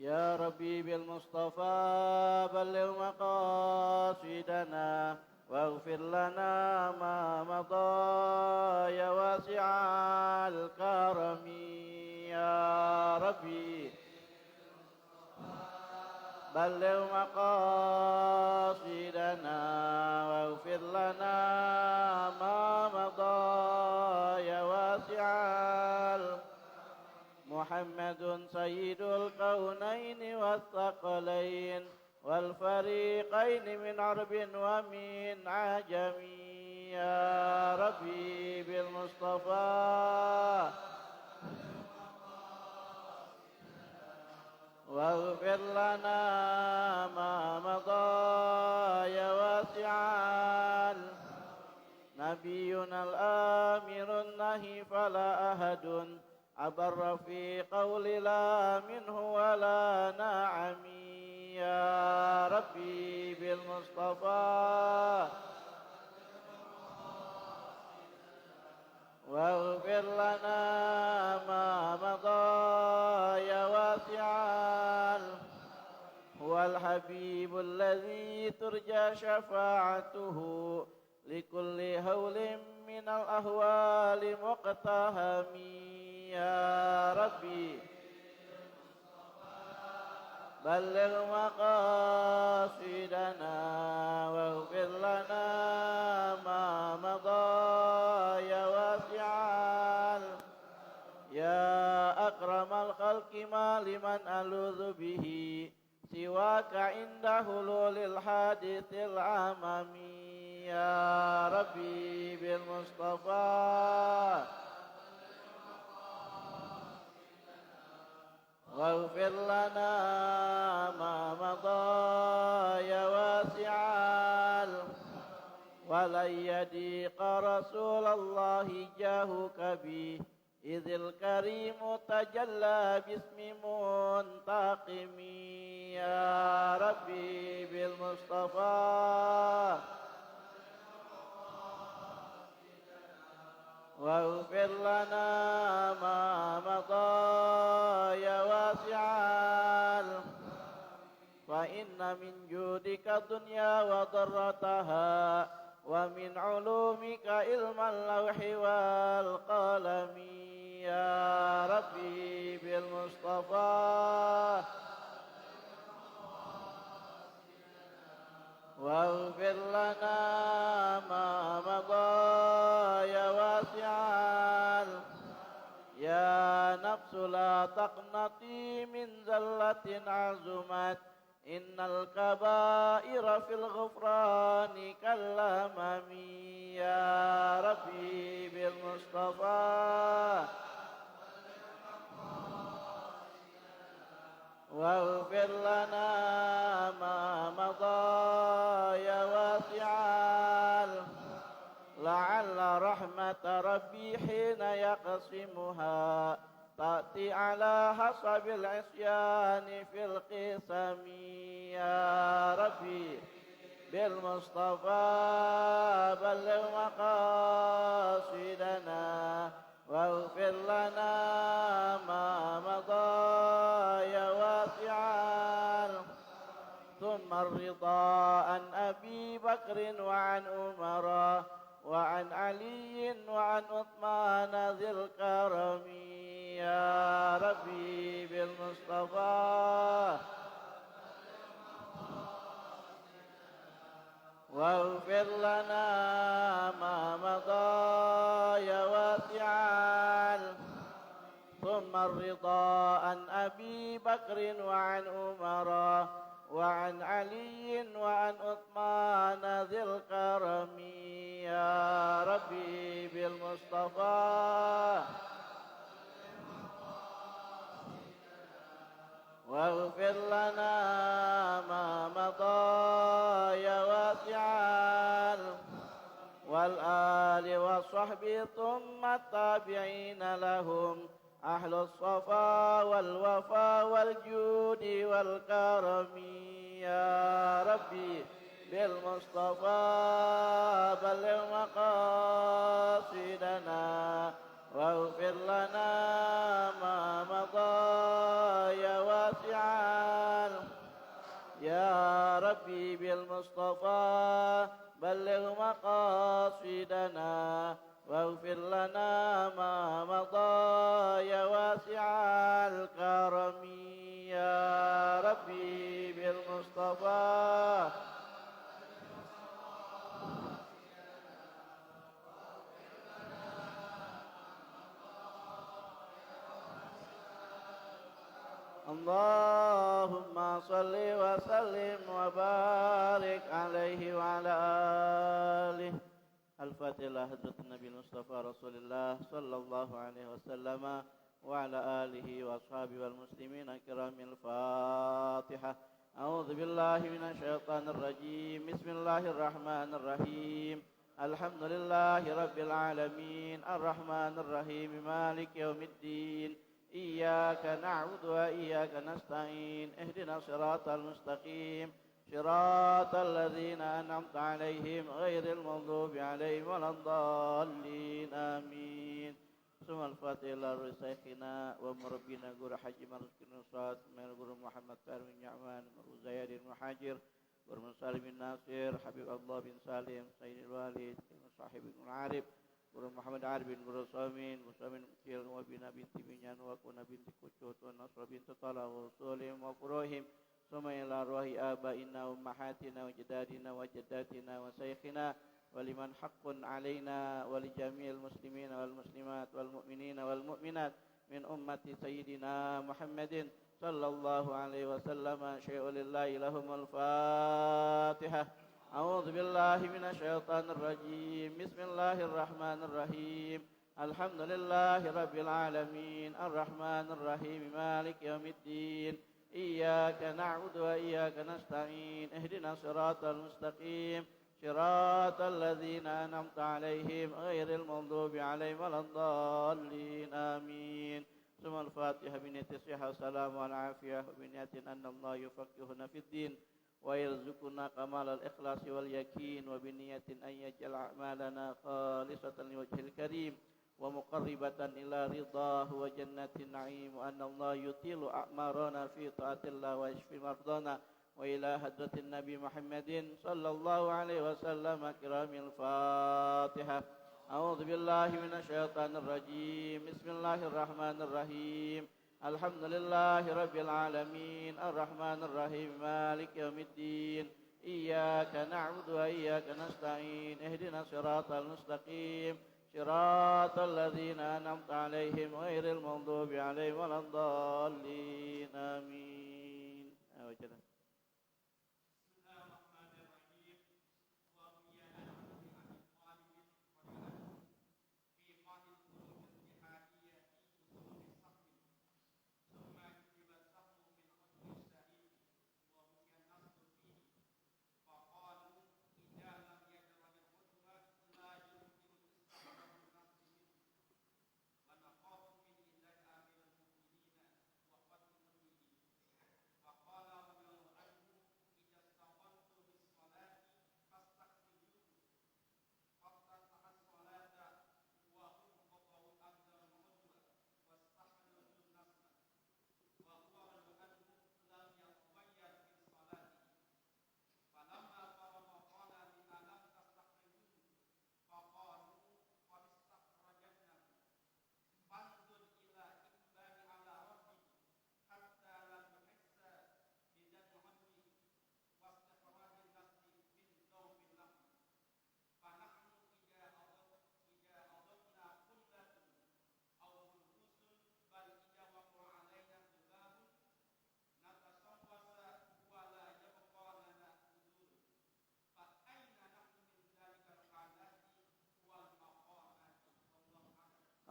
يا ربي بالمصطفى بلغ مقاصدنا واغفر لنا ما مضى يا واسع الكرم يا ربي بلغ مقاصدنا واغفر لنا ما مضى يا واسع محمد سيد الكونين والثقلين والفريقين من عرب ومن عجم يا ربي بالمصطفى واغفر لنا ما مضى يا واسع نبينا الآمر النهي فلا أحد أبر في قول لا منه ولا نعم يا ربي بالمصطفى واغفر لنا ما مضى يا واسع هو الحبيب الذي ترجى شفاعته لكل هول من الأهوال مقتهم يا ربي بلغ مقاصدنا واغفر لنا ما مضى يا واسع يا أكرم الخلق ما لمن ألوذ به سواك عند حلول الحادث العمم يا ربي بالمصطفى واغفر لنا ما مضى يا واسع ولن يضيق رسول الله جاهك به إذ الكريم تجلى باسم منتقم يا ربي بالمصطفى واغفر لنا ما مضى يا واسع فإن من جودك الدنيا وضرتها ومن علومك علم اللوح والقلم يا ربي بالمصطفى واغفر لنا ما مضى يا واسع يا نفس لا تقنطي من زلة عزمت إن الكبائر في الغفران كالأمم يا ربي بالمصطفى واغفر لنا ما مضى يا واسع لعل رحمة ربي حين يقسمها تأتي على حسب العصيان في القسم يا ربي بالمصطفى بلغ مقاصدنا واغفر لنا ما مضى يا واسع ثم الرضا عن أبي بكر وعن عمر وعن علي وعن عثمان ذي الكرم يا ربي بالمصطفى واغفر لنا ما مضى يا واسع ثم الرضا عن أبي بكر وعن عمر وعن علي وعن عثمان ذي الكرم يا ربي بالمصطفى واغفر لنا ما مضى يا واسع والآل والصحب ثم التابعين لهم أهل الصفا والوفا والجود والكرم يا ربي بالمصطفى بلغ مقاصدنا واغفر لنا ما مضى يا واسع بالمصطفى بلغ مقاصدنا واغفر لنا ما مضى يا واسع الكرم يا ربي بالمصطفى اللهم صل وسلم وبارك عليه وعلى آله. الفاتحة حضرة النبي المصطفى رسول الله صلى الله عليه وسلم وعلى آله وأصحابه والمسلمين الكرام. الفاتحة. أعوذ بالله من الشيطان الرجيم. بسم الله الرحمن الرحيم. الحمد لله رب العالمين الرحمن الرحيم مالك يوم الدين. إياك نعبد وإياك نستعين. اهدنا الصراط المستقيم صراط الذين أنعمت عليهم غير المغضوب عليهم ولا الضالين آمين. ثم الفاتحة إلى شيخنا ومربينا guru Haji Marzukin Ustaz guru Muhammad Fahri bin Ya'man guru Zayad bin Muhajir guru Salim bin Nasir Habib Allah bin Salim Sayyidil Walid Sahib bin Arif guru Muhammad Arif bin guru Samin Musamin Kil wa bin binti Minyan wa kuna binti Kucut wa Nasra binti Talha wa Sulim wa Furohim ثم إلى روح آبائنا وأمهاتنا وجدادنا وجداتنا وشيخنا ولمن حق علينا ولجميع المسلمين والمسلمات والمؤمنين والمؤمنات من أمة سيدنا محمد صلى الله عليه وسلم. شيء لله لهم الفاتحة. أعوذ بالله من الشيطان الرجيم. بسم الله الرحمن الرحيم. الحمد لله رب العالمين الرحمن الرحيم مالك يوم الدين. إياك نعبد وإياك نستعين. اهدنا الصراط المستقيم صراط الذين أنعمت عليهم غير المغضوب عليهم ولا الضالين آمين. ثم الفاتحة بنية الصحة والسلام والعافية وبنية أن الله يفقهنا في الدين ويرزقنا كمال الإخلاص واليقين وبنية أن يجعل أعمالنا خالصة لوجه الكريم ومقربة إلى رضاه وجنة النعيم وأن الله يطيل أعمارنا في طاعة الله ويشفي مرضانا وإلى حضرة النبي محمد صلى الله عليه وسلم. كرام الفاتحة. أعوذ بالله من الشيطان الرجيم. بسم الله الرحمن الرحيم. الحمد لله رب العالمين الرحمن الرحيم مالك يوم الدين. إياك نعبد وإياك نستعين. اهدنا الصراط المستقيم صراط الذين أنعمت عليهم غير المغضوب عليهم ولا الضالين آمين.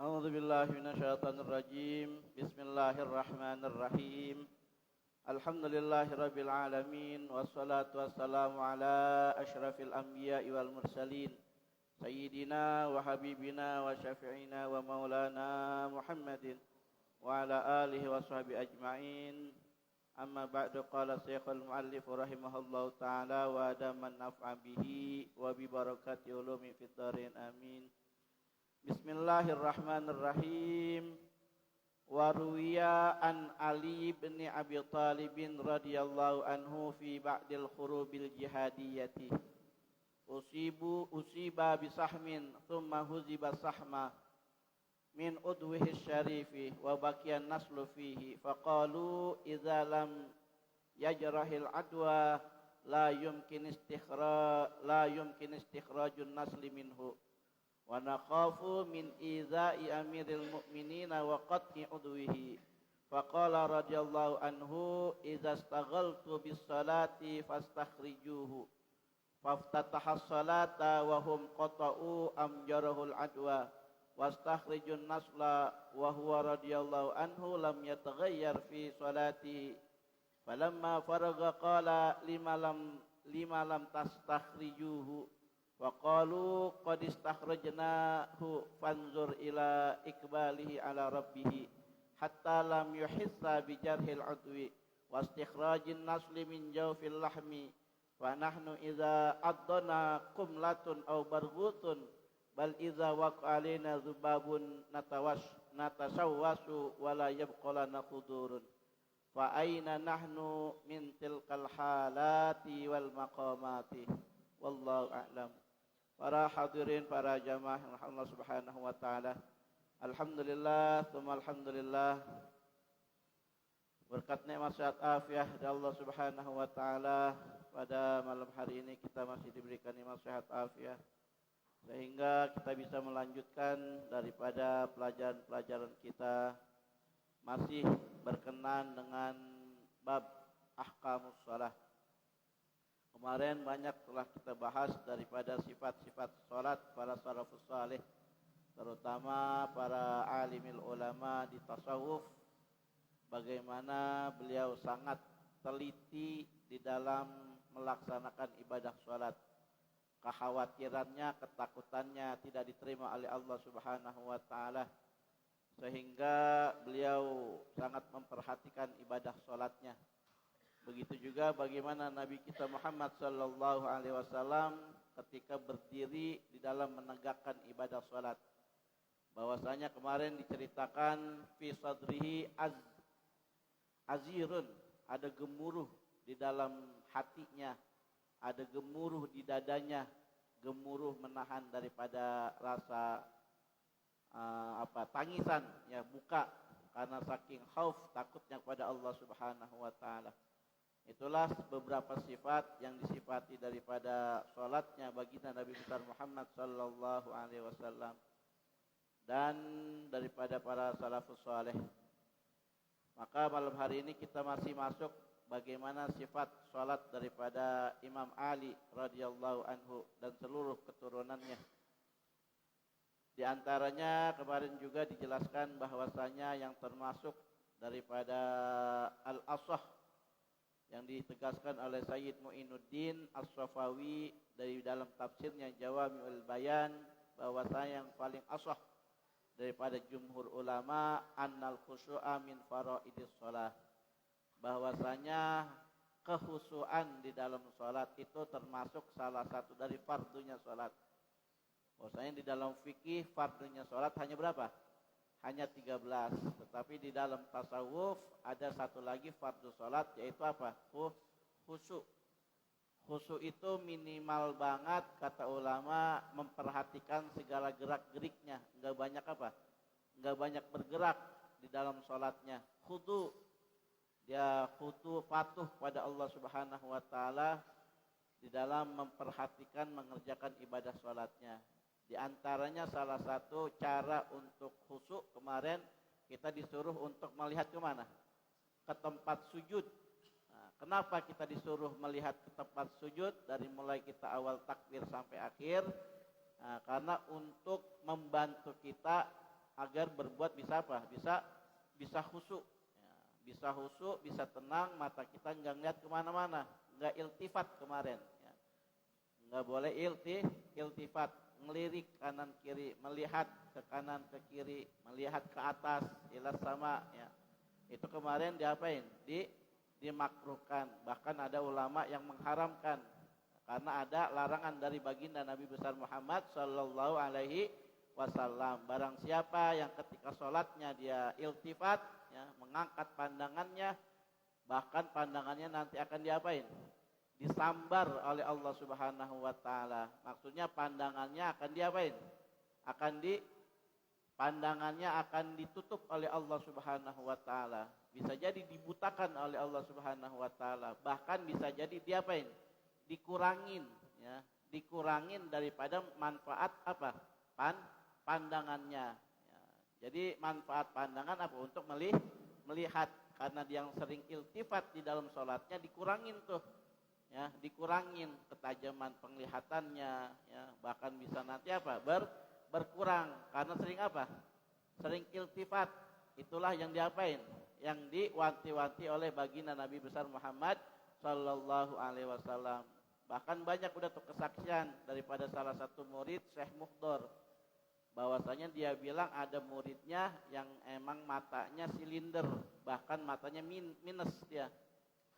أعوذ بالله من الشيطان الرجيم. بسم الله الرحمن الرحيم. الحمد لله رب العالمين والصلاة والسلام على أشرف الأنبياء والمرسلين سيدنا وحبيبنا وشفيعنا ومولانا محمد وعلى آله وصحبه أجمعين. أما بعد قال الشيخ المؤلف رحمه الله تعالى وأدام النفع به وببركات علوم في الدارين آمين. Bismillahirrahmanirrahim. Wa ruwiya an Ali bin Abi Thalib radhiyallahu anhu fi ba'dil khurubil jihadiyati usiba bisahmin thumma huziba sahma min udwihi syarifi wa baqiyan naslu fihi faqalu idza lam yajrahil adwa la yumkin istikhrajun nasli minhu wa nakhafu min idza'i amiril mu'minina wa qat'i udwihi faqala radhiyallahu anhu idza istaghaltu bis salati fastakhrijuhu faftataha salata wa hum qata'u amjarahul adwa wastakhrijun nasla wa huwa radhiyallahu anhu lam yataghayyar fi salati falamma faragha qala lima lam tastakhrijuhu wa qalu qad istakhrajnahu fanzur ila ikbalihi ala rabbih hatta lam yuhissa bi jarhil udwi wastikhrajin nasli min jawfil lahmi wa nahnu idza addana qumlatun aw barghutun bal idza waqa'alina dzubabun natasawwasu wala yabqa lana qudurun fa aina nahnu min tilkal halati wal maqamati wallahu a'lam. Para hadirin, para jamaah Allah Subhanahu wa taala, alhamdulillah tsumma alhamdulillah, berkat nikmat sehat afiah dari Allah Subhanahu wa taala pada malam hari ini kita masih diberikan nikmat sehat afiah sehingga kita bisa melanjutkan daripada pelajaran-pelajaran kita masih berkenan dengan bab ahkamus shalah. Kemarin banyak telah kita bahas daripada sifat-sifat salat para salafus saleh, terutama para alimil ulama di tasawuf, bagaimana beliau sangat teliti di dalam melaksanakan ibadah salat. Kekhawatirannya, ketakutannya tidak diterima oleh Allah Subhanahu wa taala, sehingga beliau sangat memperhatikan ibadah salatnya. Begitu juga bagaimana Nabi kita Muhammad sallallahu alaihi wasallam ketika berdiri di dalam menegakkan ibadah salat. Bahwasanya kemarin diceritakan fi sadrihi azirun, ada gemuruh di dalam hatinya, ada gemuruh di dadanya, gemuruh menahan daripada rasa tangisan, ya, buka karena saking khauf, takutnya kepada Allah Subhanahu wa taala. Itulah beberapa sifat yang disifati daripada salatnya baginda Nabi besar Muhammad sallallahu alaihi wasallam dan daripada para salafus saleh. Maka malam hari ini kita masih masuk bagaimana sifat salat daripada Imam Ali radhiyallahu anhu dan seluruh keturunannya. Di antaranya kemarin juga dijelaskan bahwasanya yang termasuk daripada al-asah yang ditegaskan oleh Sayyid Mu'inuddin As-Safawi dari dalam tafsirnya Jawami'ul Bayan, bahwasanya yang paling asah daripada jumhur ulama annal khusyu'a min faraidis shalah, bahwasanya kekhusyuan di dalam salat itu termasuk salah satu dari fardunya salat. Bahwasanya di dalam fikih fardunya salat hanya berapa? Hanya 13, tetapi di dalam tasawuf ada satu lagi fardu salat, yaitu apa? Khusyuk. Khusyuk itu minimal banget kata ulama memperhatikan segala gerak-geriknya, enggak banyak apa? Enggak banyak bergerak di dalam salatnya. Khudu, dia khudu patuh pada Allah Subhanahu wa taala di dalam memperhatikan mengerjakan ibadah salatnya. Di antaranya salah satu cara untuk khusyuk kemarin kita disuruh untuk melihat ke mana? Ke tempat sujud. Nah, kenapa kita disuruh melihat ke tempat sujud dari mulai kita awal takbir sampai akhir? Nah, karena untuk membantu kita agar berbuat bisa apa? Bisa khusyuk. Ya, bisa khusyuk, bisa tenang, mata kita enggak ngeliat kemana-mana, enggak iltifat kemarin. Ya. Enggak boleh iltifat. Melirik kanan kiri, melihat ke kanan ke kiri, melihat ke atas, ila sama, ya. Itu kemarin diapain? Dimakruhkan. Bahkan ada ulama yang mengharamkan karena ada larangan dari baginda Nabi besar Muhammad sallallahu alaihi wasallam. Barang siapa yang ketika sholatnya dia iltifat, ya, mengangkat pandangannya, bahkan pandangannya nanti akan diapain? Disambar oleh Allah Subhanahu wa taala. Maksudnya pandangannya akan diapain? Pandangannya akan ditutup oleh Allah Subhanahu wa taala. Bisa jadi dibutakan oleh Allah Subhanahu wa taala. Bahkan bisa jadi diapain? Dikurangin, ya, dikurangin daripada manfaat apa? Pandangannya. Ya. Jadi manfaat pandangan apa? Untuk melihat. Karena dia yang sering iltifat di dalam sholatnya dikurangin tuh. Ya, dikurangin ketajaman penglihatannya, ya, bahkan bisa nanti apa? Berkurang karena sering apa? Sering iltifat. Itulah yang diapain? Yang diwanti-wanti oleh baginda Nabi besar Muhammad sallallahu alaihi wasallam. Bahkan banyak udah tuh kesaksian daripada salah satu murid Syekh Mukhdar, bahwasanya dia bilang ada muridnya yang emang matanya silinder, bahkan matanya minus dia.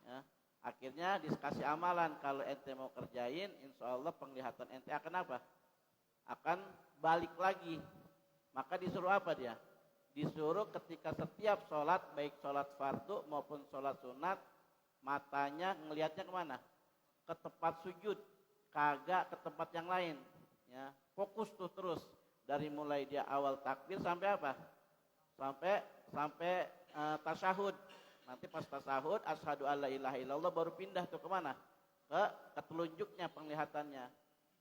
Ya. Akhirnya dikasih amalan, kalau ente mau kerjain, insya Allah penglihatan ente akan apa? Akan balik lagi. Maka disuruh apa dia? Disuruh ketika setiap sholat, baik sholat fardu maupun sholat sunat, matanya ngelihatnya kemana? Ke tempat sujud, kagak ke tempat yang lain. Ya, fokus tuh terus dari mulai dia awal takbir sampai apa? Sampai tasyahud. Nanti pas tasyahud, asyhadu alla ilaha illallah, baru pindah tuh kemana? Ke telunjuknya penglihatannya.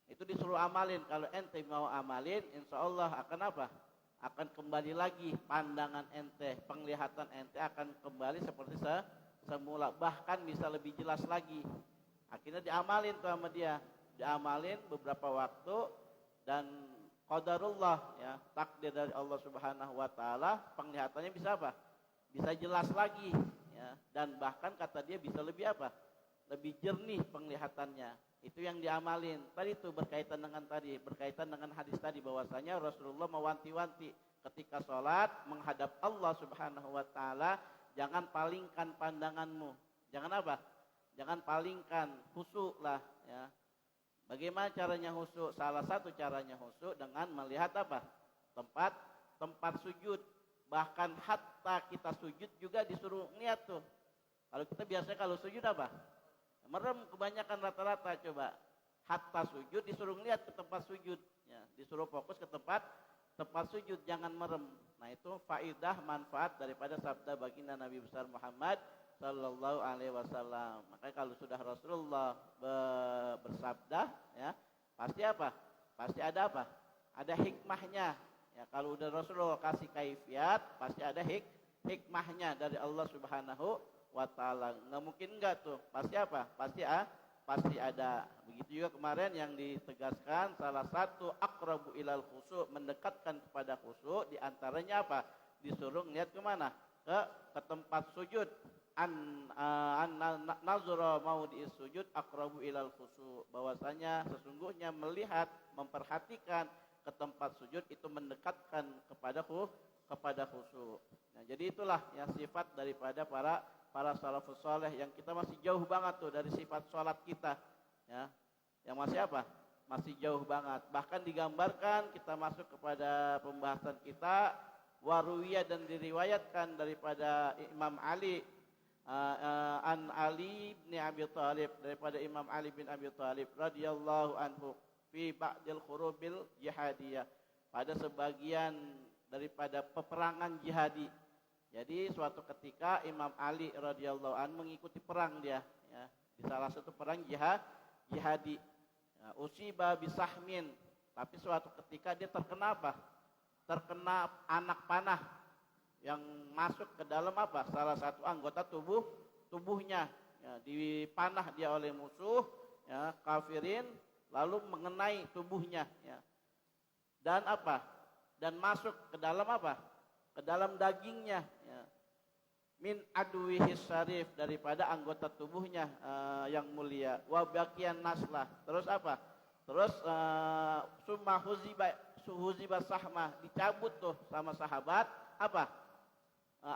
Itu disuruh amalin. Kalau ente mau amalin, insya Allah akan apa? Akan kembali lagi pandangan ente, penglihatan ente akan kembali seperti semula. Bahkan bisa lebih jelas lagi. Akhirnya diamalin tuh sama dia. Diamalin beberapa waktu dan qadarullah, ya, takdir dari Allah Subhanahu wa taala, penglihatannya bisa apa? Bisa jelas lagi, ya, dan bahkan kata dia bisa lebih apa? Lebih jernih penglihatannya. Itu yang diamalin. Tadi itu berkaitan dengan hadis tadi, bahwasanya Rasulullah mewanti-wanti ketika sholat menghadap Allah Subhanahu wa taala, jangan palingkan pandanganmu. Jangan apa? Jangan palingkan, khusyuk lah, ya. Bagaimana caranya khusyuk? Salah satu caranya khusyuk dengan melihat apa? Tempat sujud. Bahkan hatta kita sujud juga disuruh lihat tuh. Kalau kita biasanya kalau sujud apa? Merem kebanyakan rata-rata, coba. Hatta sujud disuruh lihat ke tempat sujud, ya. Disuruh fokus ke tempat sujud, jangan merem. Nah, itu faidah manfaat daripada sabda baginda Nabi besar Muhammad sallallahu alaihi wasallam. Makanya kalau sudah Rasulullah bersabda, ya, pasti apa? Pasti ada apa? Ada hikmahnya. Ya, kalau udah Rasulullah kasih kaifiat, pasti ada hikmahnya dari Allah Subhanahu wa taala. Enggak mungkin enggak tuh. Pasti apa? Pasti ada. Begitu juga kemarin yang ditegaskan, salah satu aqrabu ilal khusyuk, mendekatkan kepada khusyuk, di antaranya apa? Disuruh lihat ke mana? Ke tempat sujud. Nazara maudhi'is sujud aqrabu ilal khusyuk. Bahwasanya sesungguhnya melihat, memperhatikan ke tempat sujud itu mendekatkan kepada khusyuk. Nah, jadi itulah yang sifat daripada para salafus saleh, yang kita masih jauh banget tuh dari sifat sholat kita, ya. Yang masih apa? Masih jauh banget. Bahkan digambarkan, kita masuk kepada pembahasan kita, waruwiyah, dan diriwayatkan daripada Imam Ali, an Ali bin Abi Thalib, daripada Imam Ali bin Abi Thalib radhiyallahu anhu, fi ba'dil khurubil jihadiyah, pada sebagian daripada peperangan jihadi. Jadi suatu ketika Imam Ali radhiyallahu anhu mengikuti perang dia, ya, di salah satu perang jihadi. Ya, usiba bisahmin, tapi suatu ketika dia terkena apa? Terkena anak panah yang masuk ke dalam apa? Salah satu anggota tubuhnya. Ya, dipanah dia oleh musuh, ya, kafirin, lalu mengenai tubuhnya, ya. Dan apa? Dan masuk ke dalam apa? Ke dalam dagingnya, ya. Min aduwihis syarif, daripada anggota tubuhnya yang mulia. Wa baqiyan naslah. Terus apa? Terus summa huziba sahmah, dicabut tuh sama sahabat apa?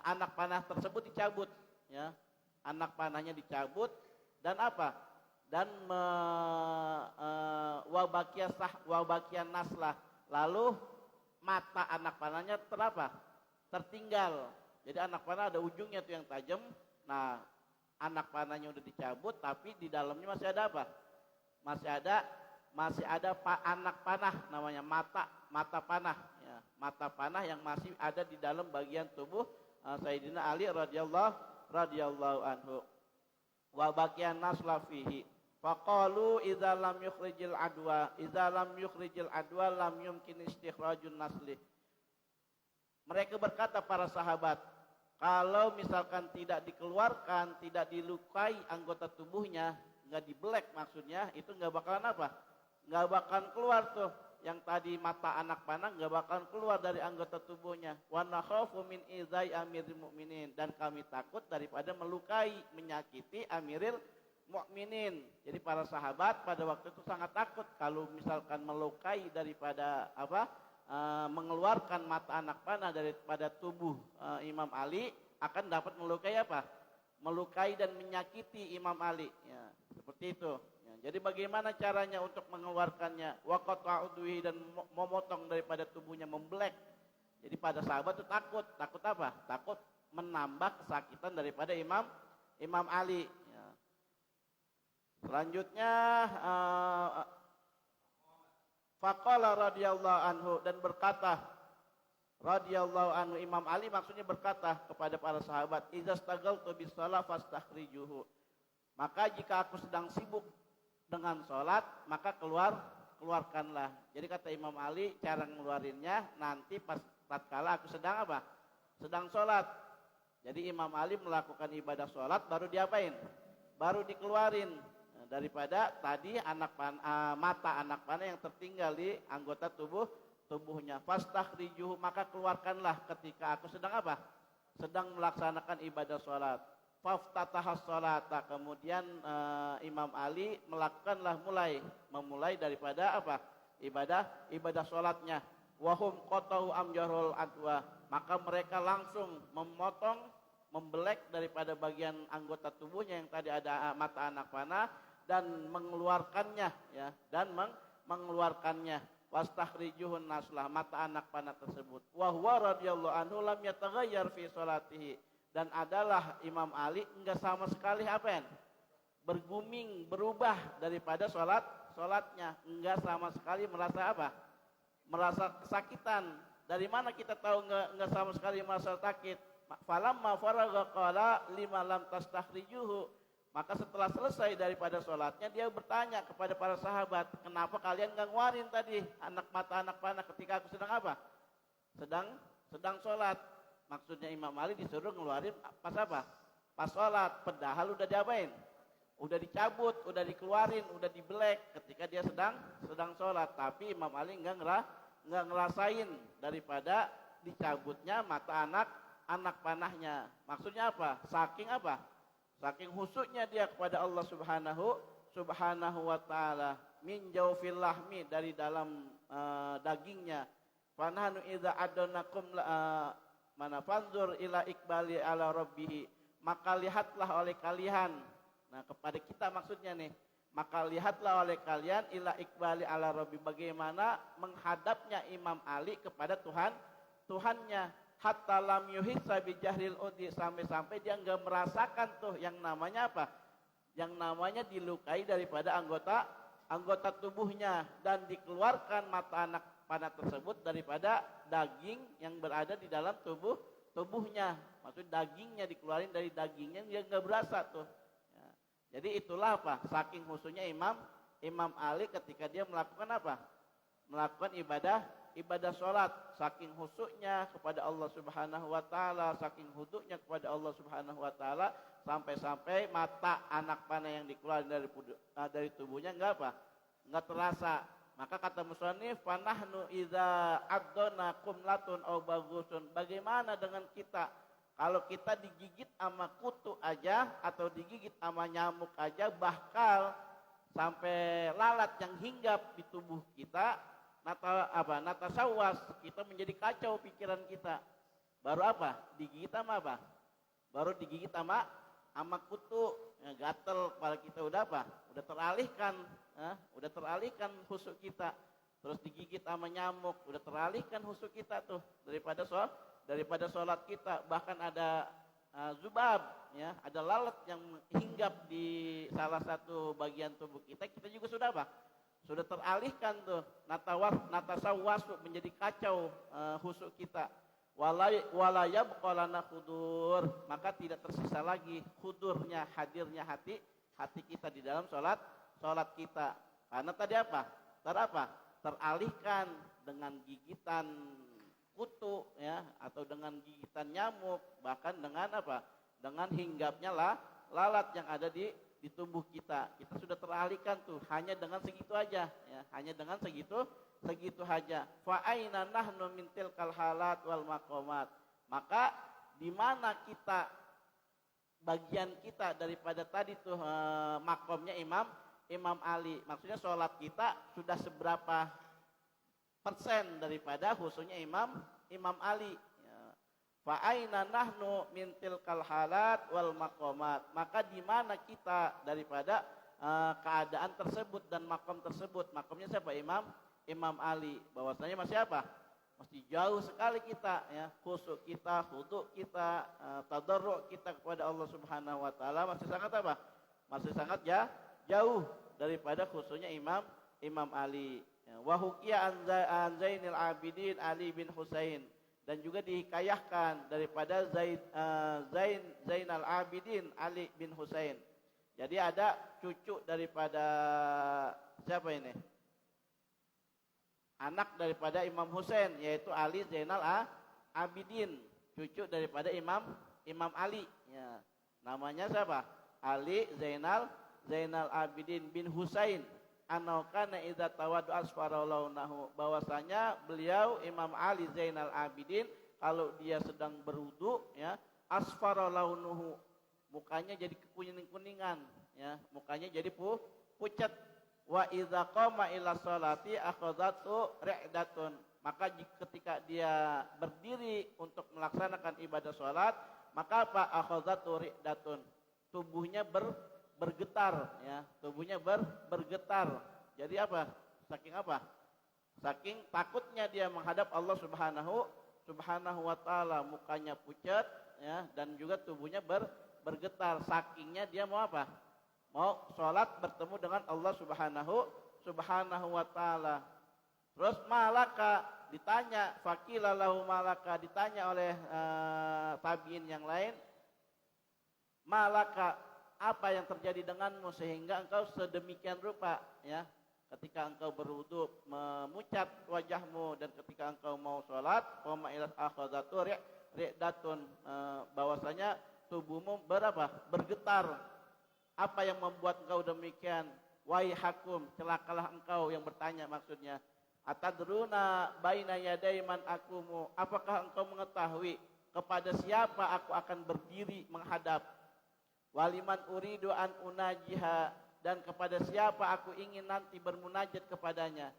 Anak panah tersebut dicabut, ya. Anak panahnya dicabut, dan apa? Dan wabakian naslah, lalu mata anak panahnya tertinggal. Jadi anak panah ada ujungnya tuh yang tajam. Nah, anak panahnya udah dicabut, tapi di dalamnya masih ada apa? Masih ada anak panah, namanya mata panah. Ya, mata panah yang masih ada di dalam bagian tubuh Sayyidina Ali radhiyallahu anhu. Wa baqiyan nasla fihi. Faqalu idza lam yukhrijil adwa lam yumkin istikhrajun nasli. Mereka berkata para sahabat, kalau misalkan tidak dikeluarkan, tidak dilukai anggota tubuhnya, nggak dibelek maksudnya, itu nggak bakalan apa? Nggak bakalan keluar tuh. Yang tadi mata anak panah nggak bakalan keluar dari anggota tubuhnya. Wa nakhafu min idzai amiril mukminin, dan kami takut daripada melukai, menyakiti amiril mukminin. Jadi para sahabat pada waktu itu sangat takut kalau misalkan melukai daripada mengeluarkan mata anak panah daripada tubuh Imam Ali, akan dapat melukai apa? Melukai dan menyakiti Imam Ali. Ya, seperti itu. Ya, jadi bagaimana caranya untuk mengeluarkannya? Waqata'udwi, dan memotong daripada tubuhnya, membelek. Jadi pada sahabat itu takut apa? Takut menambah kesakitan daripada Imam Ali. Ya. Selanjutnya faqala radhiyallahu anhu, dan berkata radhiyallahu anhu, Imam Ali maksudnya berkata kepada para sahabat, idzastagaltu bis shalah fastakhrijuhu. Maka jika aku sedang sibuk dengan sholat, maka keluarkanlah. Jadi kata Imam Ali, cara ngeluarinnya nanti pas tatkala aku sedang apa? Sedang sholat. Jadi Imam Ali melakukan ibadah sholat baru diapain? Baru dikeluarin. Daripada tadi mata anak panah yang tertinggal di anggota tubuhnya. Fastakhrijuhu, maka keluarkanlah ketika aku sedang apa? Sedang melaksanakan ibadah sholat. Faftatahas sholata, kemudian Imam Ali memulai daripada apa? Ibadah sholatnya. Wahum qatau amjarul adwa, maka mereka langsung memotong, membelek daripada bagian anggota tubuhnya yang tadi ada mata anak panah, dan mengeluarkannya, ya, mengeluarkannya. Wastakhrijuhun naslah, mata anak panah tersebut. Wa huwa radhiyallahu anhu lam yataghayyar fi sholatihi, dan adalah Imam Ali enggak sama sekali berguming, berubah daripada sholatnya, enggak sama sekali merasa kesakitan. Dari mana kita tahu enggak sama sekali merasa sakit? Falamma faragha qala lima lam tastakhrijuhu. Maka setelah selesai daripada sholatnya, dia bertanya kepada para sahabat, kenapa kalian nggak ngeluarin tadi mata anak panah ketika aku sedang apa? Sedang sholat. Maksudnya Imam Ali disuruh ngeluarin pas apa? Pas sholat. Padahal udah diapain? Udah dicabut, udah dikeluarin, udah dibelek ketika dia sedang sholat. Tapi Imam Ali nggak ngerasain daripada dicabutnya mata anak panahnya. Maksudnya apa? Saking husuknya dia kepada Allah subhanahu wa ta'ala. Min jawfil lahmi, dari dalam dagingnya. Fanahnu idza adonakum fanzur ila ikbali ala rabbihi. Maka lihatlah oleh kalian. Nah, kepada kita maksudnya nih. Maka lihatlah oleh kalian ila ikbali ala rabbi, bagaimana menghadapnya Imam Ali kepada Tuhannya. Hatta lam yuhissa bi jahril udi, sampai-sampai dia enggak merasakan tuh yang namanya apa? Yang namanya dilukai daripada anggota tubuhnya, dan dikeluarkan mata anak panah tersebut daripada daging yang berada di dalam tubuhnya. Maksud dagingnya dikeluarin dari dagingnya, dia enggak berasa tuh. Ya. Jadi itulah apa? Saking khususnya Imam Ali ketika dia melakukan apa? Melakukan ibadah sholat, saking husuknya kepada Allah subhanahu wa ta'ala, saking huduknya kepada Allah subhanahu wa ta'ala, sampai-sampai mata anak panah yang dikeluarkan dari tubuhnya enggak terasa. Maka kata musannif, fanahnu idza addona qumlatun aw bagusun, bagaimana dengan kita kalau kita digigit sama kutu aja atau digigit sama nyamuk aja, bahkan sampai lalat yang hinggap di tubuh kita, natasawas, kita menjadi kacau pikiran kita. Baru digigit sama baru digigit sama kutu, ya, gatel kepala kita udah teralihkan, udah teralihkan husuk kita. terus digigit sama nyamuk, udah teralihkan khusyuk kita tuh daripada sholat kita. Bahkan ada zubab, ya, ada lalat yang hinggap di salah satu bagian tubuh kita, kita juga sudah apa? Sudah teralihkan tuh, natasawwasu, menjadi kacau khusyuk kita. Walayab qalana khudur, maka tidak tersisa lagi khudurnya, hadirnya hati kita di dalam sholat kita. Karena tadi apa? Teralihkan dengan gigitan kutu, ya, atau dengan gigitan nyamuk, bahkan dengan apa? Dengan hinggapnya lalat yang ada di tubuh kita. Kita sudah teralihkan tuh hanya dengan segitu aja, ya, hanya dengan segitu aja. Fa aina nahnu min tilkal halat wal maqamat. Maka di mana kita, bagian kita daripada tadi tuh makomnya Imam Ali. Maksudnya sholat kita sudah seberapa persen daripada khususnya Imam Ali. Fa aina nahnu min tilkal halat wal maqamat. Maka di mana kita daripada keadaan tersebut dan makom tersebut. Makomnya siapa? Imam Ali. Bahwasanya masih apa? Masih jauh sekali kita, ya, khusyuk kita, khudu kita, tadarru' kita kepada Allah Subhanahu wa taala masih sangat apa? Masih sangat jauh daripada khusyuknya Imam Ali. Wa hukiya an Zainil Abidin Ali bin Husain, dan juga dihikayahkan daripada Zainal Abidin Ali bin Husain. Jadi ada cucu daripada siapa ini? Anak daripada Imam Husain, yaitu Ali Zainal Abidin, cucu daripada Imam Ali, ya. Namanya siapa? Ali Zainal Abidin bin Husain. Anaukana idza tawadu asfaralaunahu, bahwasanya beliau Imam Ali Zainal Abidin kalau dia sedang berwudu, ya, asfaralaunuhu, mukanya jadi kekuning-kuningan, ya, mukanya jadi pucat. Wa idza qama ila sholati akhadhatu ri'datun, maka ketika dia berdiri untuk melaksanakan ibadah sholat, maka apa? Akhadhatu ri'datun, tubuhnya bergetar, ya, tubuhnya bergetar. Jadi apa? Saking takutnya dia menghadap Allah Subhanahu wa taala, mukanya pucat, ya, dan juga tubuhnya bergetar. Sakingnya dia mau apa? Mau sholat bertemu dengan Allah Subhanahu wa taala. Terus malaka, ditanya, faqila lahu malaka, ditanya oleh tabiin yang lain, malaka, apa yang terjadi denganmu sehingga engkau sedemikian rupa, ya, ketika engkau berwudu memucat wajahmu, dan ketika engkau mau sholat qoma ila akhadatu ri'datun, bahwasanya tubuhmu bergetar. Apa yang membuat engkau demikian? Wahai hakum, celakalah engkau yang bertanya, maksudnya. Atadruna baina yaday man akumu, apakah engkau mengetahui kepada siapa aku akan berdiri menghadap? Waliman uridu an unajiha, dan kepada siapa aku ingin nanti bermunajat kepadanya.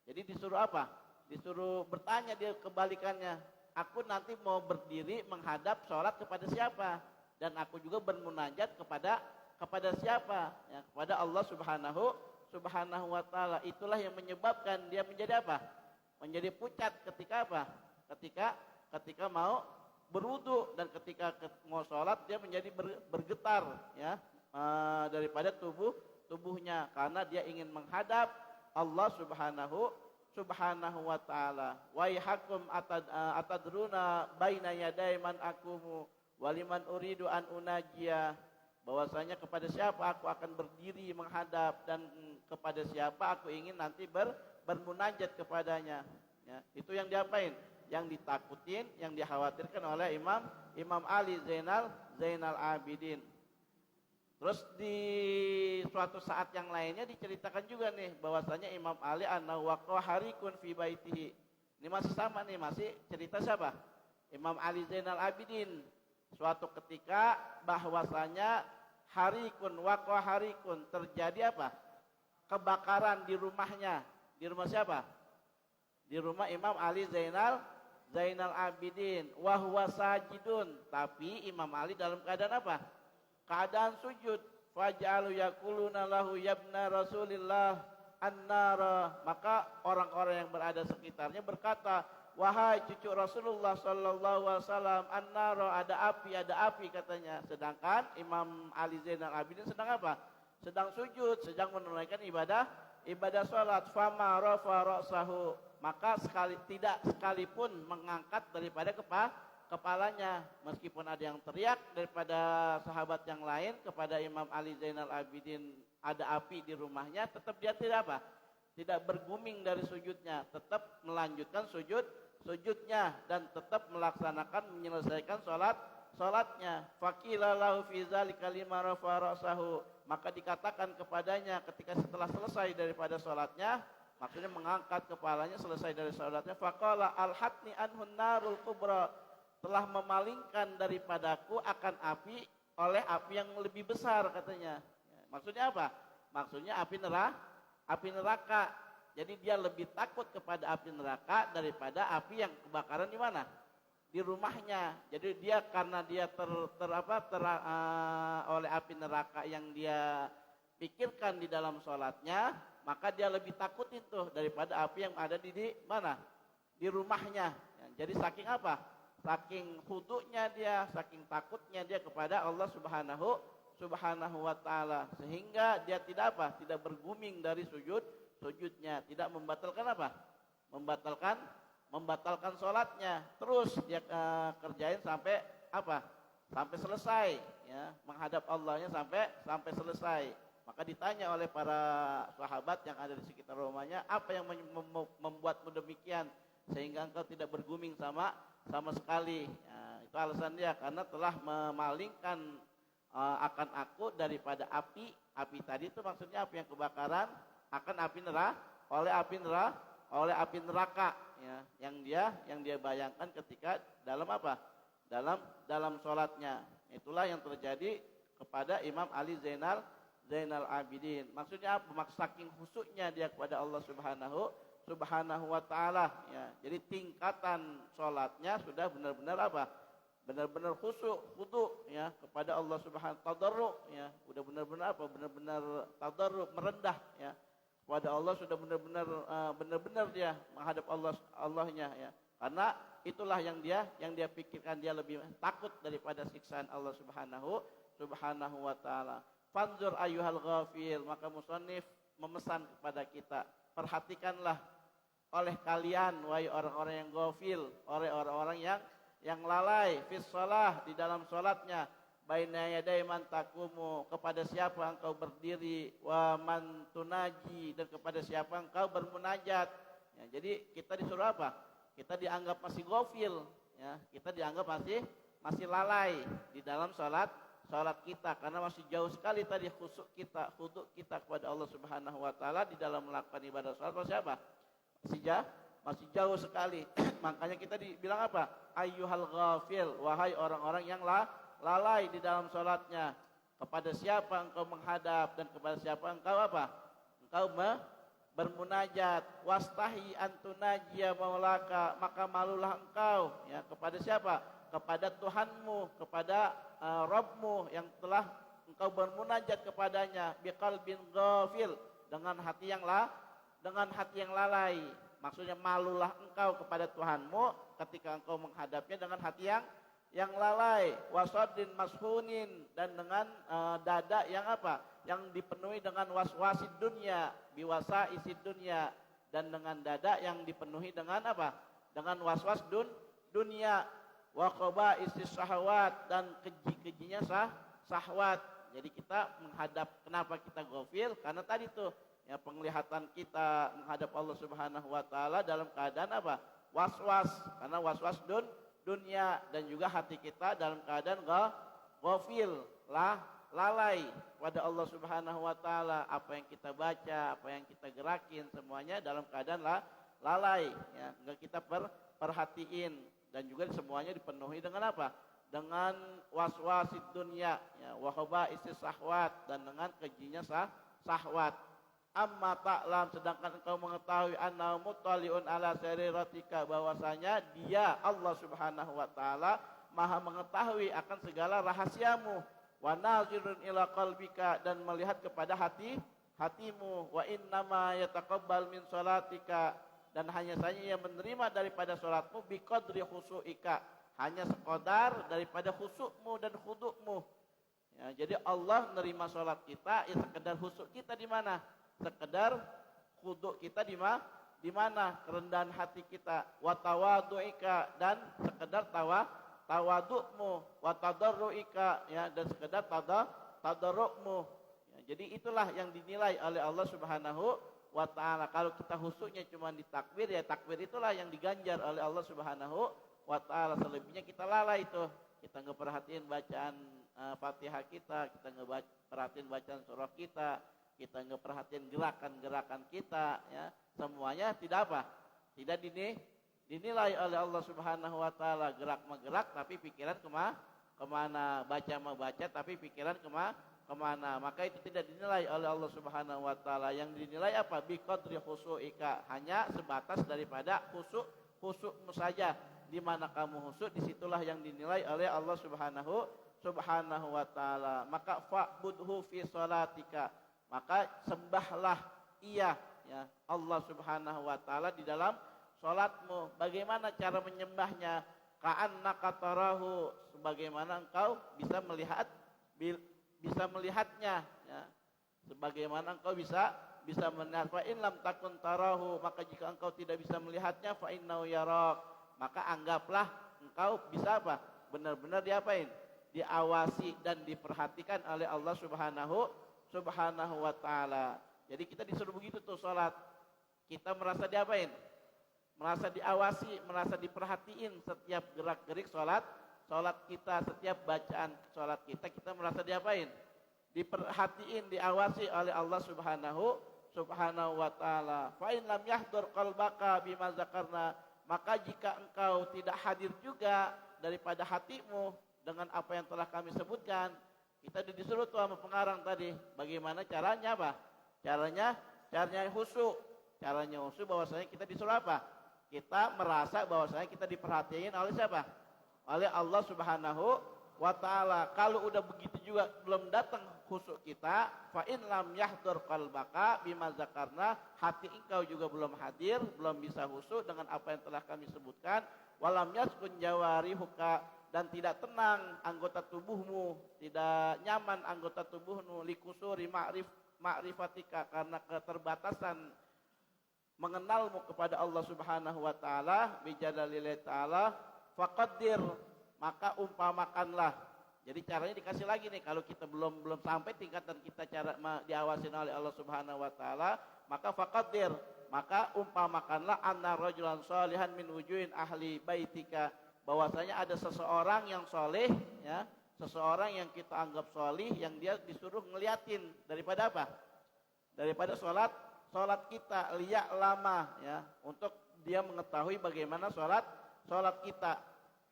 Jadi disuruh apa? Disuruh bertanya, dia kebalikannya. Aku nanti mau berdiri menghadap sholat kepada siapa? Dan aku juga bermunajat kepada siapa? Ya, kepada Allah Subhanahu wa taala. Itulah yang menyebabkan dia menjadi apa? Menjadi pucat ketika apa? Ketika mau berwudu, dan ketika mau sholat dia menjadi bergetar, ya, daripada tubuhnya, karena dia ingin menghadap Allah Subhanahu wa taala. Wa yahakum atadruna baina yaday man akumu waliman uridu an unajia, bahwasanya kepada siapa aku akan berdiri menghadap, dan kepada siapa aku ingin nanti bermunajat kepadanya, ya. Itu yang diapain? Yang ditakutin, yang dikhawatirkan oleh Imam Ali Zainal Abidin. Terus di suatu saat yang lainnya diceritakan juga nih, bahwasanya Imam Ali annahu waqa harikun fi baitihi. Ini masih sama nih, masih cerita siapa? Imam Ali Zainal Abidin. Suatu ketika bahwasanya harikun, waqa harikun, terjadi apa? Kebakaran di rumahnya. Di rumah siapa? Di rumah Imam Ali Zainal Abidin. Wa huwa sajidun, tapi Imam Ali dalam keadaan apa? Keadaan sujud. Faj'alu yaquluna lahu yabna Rasulillah, an-nara, maka orang-orang yang berada sekitarnya berkata, wahai cucu Rasulullah sallallahu alaihi wasallam, an-nara, ada api katanya. Sedangkan Imam Ali Zainal Abidin sedang apa? Sedang sujud, sedang menunaikan ibadah salat. Fama rafa ra'sahu, maka tidak sekalipun mengangkat daripada kepalanya. Meskipun ada yang teriak daripada sahabat yang lain kepada Imam Ali Zainal Abidin ada api di rumahnya, tetap dia tidak apa? Tidak berguming dari sujudnya, tetap melanjutkan sujudnya dan tetap menyelesaikan salatnya. Faqila lahu fi dzalika lima rafa ra'sahu, maka dikatakan kepadanya ketika setelah selesai daripada salatnya, maksudnya mengangkat kepalanya selesai dari salatnya, faqala alhatni anhun narul kubra, telah memalingkan daripadaku akan api oleh api yang lebih besar katanya. Maksudnya apa? Maksudnya api neraka. Jadi dia lebih takut kepada api neraka daripada api yang kebakaran di mana? Di rumahnya. Jadi dia karena dia oleh api neraka yang dia pikirkan di dalam sholatnya, maka dia lebih takut itu daripada api yang ada di mana? Di rumahnya. Jadi saking apa? Saking khudu'nya dia, saking takutnya dia kepada Allah Subhanahu wa ta'ala, sehingga dia tidak apa? Tidak berguming dari sujudnya, tidak membatalkan apa? Membatalkan sholatnya. Terus dia kerjain sampai apa? Sampai selesai, ya, menghadap Allahnya sampai selesai. Maka ditanya oleh para sahabat yang ada di sekitar rumahnya, apa yang membuatmu demikian sehingga engkau tidak berguming sama sekali? Ya, itu alasan dia, karena telah memalingkan akan aku daripada api tadi itu, maksudnya api yang kebakaran, akan api api neraka, ya, yang dia bayangkan ketika dalam apa? Dalam sholatnya. Itulah yang terjadi kepada Imam Ali Zainal Abidin. Maksudnya apa? saking khusyuknya dia kepada Allah Subhanahu wa ta'ala, ya. Jadi tingkatan sholatnya sudah benar-benar apa? Benar-benar khusyuk, ya, kepada Allah Subhanahu, tadarru, ya. Udah benar-benar apa? Benar-benar tadarru, merendah, ya. Kepada Allah sudah benar-benar dia menghadap Allahnya, ya. Karena itulah yang dia pikirkan, dia lebih takut daripada siksaan Allah Subhanahu wa ta'ala. Fanzur ayyuhal ghafil, maka musannif memesan kepada kita, perhatikanlah oleh kalian wahai orang-orang yang ghafil, oleh orang-orang yang lalai fis shalah, di dalam salatnya, baina yaday man taqumu, kepada siapa engkau berdiri, wa man tunaji, dan kepada siapa engkau bermunajat. Ya, jadi kita disuruh apa? Kita dianggap masih ghafil, ya. Kita dianggap masih lalai di dalam salat kita, karena masih jauh sekali tadi khusyuk kita kepada Allah Subhanahu wa ta'ala di dalam melakukan ibadah salat. Masih apa? Masih jauh sekali. Makanya kita dibilang apa? Ayyuhal ghafil, wahai orang-orang yang lalai di dalam salatnya. Kepada siapa engkau menghadap dan kepada siapa engkau apa? Engkau bermunajat. Wastahi antunajia maulaka, maka malulah engkau, ya, kepada siapa? Kepada Tuhanmu, kepada Rabbmu yang telah engkau bermunajat kepadanya, biqalbin ghafil, dengan hati yang lalai. Maksudnya malulah engkau kepada Tuhanmu ketika engkau menghadapnya dengan hati yang lalai. Wasadin mashunin, dan dengan dada yang apa? Yang dipenuhi dengan waswasid dunia, biwasa isi dunia, dan dengan dada yang dipenuhi dengan apa? Dengan waswas dunia. Wa qaba'is syahwat, dan keji-kejinya syahwat. Jadi kita menghadap, kenapa kita ghafil? Karena tadi tuh, ya, penglihatan kita menghadap Allah Subhanahu wa ta'ala dalam keadaan apa? Was-was, karena was-was dunia, dan juga hati kita dalam keadaan ghafil, lalai pada Allah Subhanahu wa ta'ala. Apa yang kita baca, apa yang kita gerakin, semuanya dalam keadaan lalai, ya, enggak kita perhatiin. Dan juga semuanya dipenuhi dengan apa? Dengan waswasid dunia, ya, wa khaba'is syahwat, dan dengan kejinya syahwat. Amma ta'lam, sedangkan engkau mengetahui, anna muttali'un ala sariratika, bahwasanya dia Allah Subhanahu wa ta'ala maha mengetahui akan segala rahasiamu. Wa nazirun ila qalbika, dan melihat kepada hatimu, wa innama yataqabbal min sholatika, dan hanya saja yang menerima daripada sholatmu biqadri khusu'ika, hanya sekadar daripada khusyukmu dan khudukmu. Ya, jadi Allah menerima sholat kita, ya sekedar khusyuk kita di mana? Sekedar khuduk kita di mana? Kerendahan hati kita. Wa tawadu'ika, dan sekedar tawadukmu. Wa tadarru'ika, ya, dan sekedar tadarru'mu. Ya, jadi itulah yang dinilai oleh Allah Subhanahu wa ta'ala. Kalau kita khusyuknya cuma di takbir, ya takbir itulah yang diganjar oleh Allah Subhanahu wa ta'ala. Selebihnya kita lalai itu. Kita nggak perhatiin bacaan Fatihah kita nggak perhatiin bacaan surah kita nggak perhatiin gerakan-gerakan kita, ya. Semuanya tidak tidak dinilai oleh Allah Subhanahu wa ta'ala. Gerak menggerak tapi pikiran kemana, baca tapi pikiran kemana. Maka itu tidak dinilai oleh Allah Subhanahu wa ta'ala. Yang dinilai apa? Biqadri khusu'ika, hanya sebatas daripada khusyukmu saja. Di mana kamu khusyuk, disitulah yang dinilai oleh Allah Subhanahu wa ta'ala. Maka fa'budhu fi sholatika, maka sembahlah ia, ya, Allah Subhanahu wa ta'ala di dalam sholatmu. Bagaimana cara menyembahnya? Ka'annaka tarahu, sebagaimana engkau bisa melihatnya, ya. Sebagaimana engkau bisa melihat. Fa in lam takun tarahu, maka jika engkau tidak bisa melihatnya, fa innahu yarak, maka anggaplah engkau bisa benar-benar diapain? Diawasi dan diperhatikan oleh Allah Subhanahu wa ta'ala. Jadi kita disuruh begitu tuh sholat. Kita merasa diapain? Merasa diawasi, merasa diperhatiin setiap gerak-gerik sholat kita, setiap bacaan sholat kita merasa diapain? Diperhatiin, diawasi oleh Allah Subhanahu wa ta'ala. Fa in lam yahdur qalbaka bima zakarna, maka jika engkau tidak hadir juga daripada hatimu dengan apa yang telah kami sebutkan, kita disuruh tuh sama pengarang tadi, bagaimana caranya Caranya khusyuk. Caranya khusyuk bahwasanya kita disuruh apa? Kita merasa bahwasanya kita diperhatiin oleh siapa? Oleh Allah Subhanahu wa ta'ala. Kalau udah begitu juga belum datang khusyuk kita, fa in lam yahdur qalbaka bima zakarna, hati engkau juga belum hadir, belum bisa khusyuk dengan apa yang telah kami sebutkan. Walam yaskun jawarihuka, dan tidak tenang anggota tubuhmu, tidak nyaman anggota tubuhmu, likusuri ma'rifatika, karena keterbatasan mengenalmu kepada Allah Subhanahu wa ta'ala, bijalalillahi ta'ala, faqaddir, maka umpamakanlah. Jadi caranya dikasih lagi nih, kalau kita belum sampai tingkatan kita cara diawasin oleh Allah Subhanahu wa ta'ala, maka faqaddir, maka umpamakanlah anna rajulan shalihan min wujuhin ahli baitika, bahwasanya ada seseorang yang soleh, ya, seseorang yang kita anggap soleh, yang dia disuruh ngeliatin daripada apa? Daripada sholat kita, liyak lama, ya, untuk dia mengetahui bagaimana sholat kita.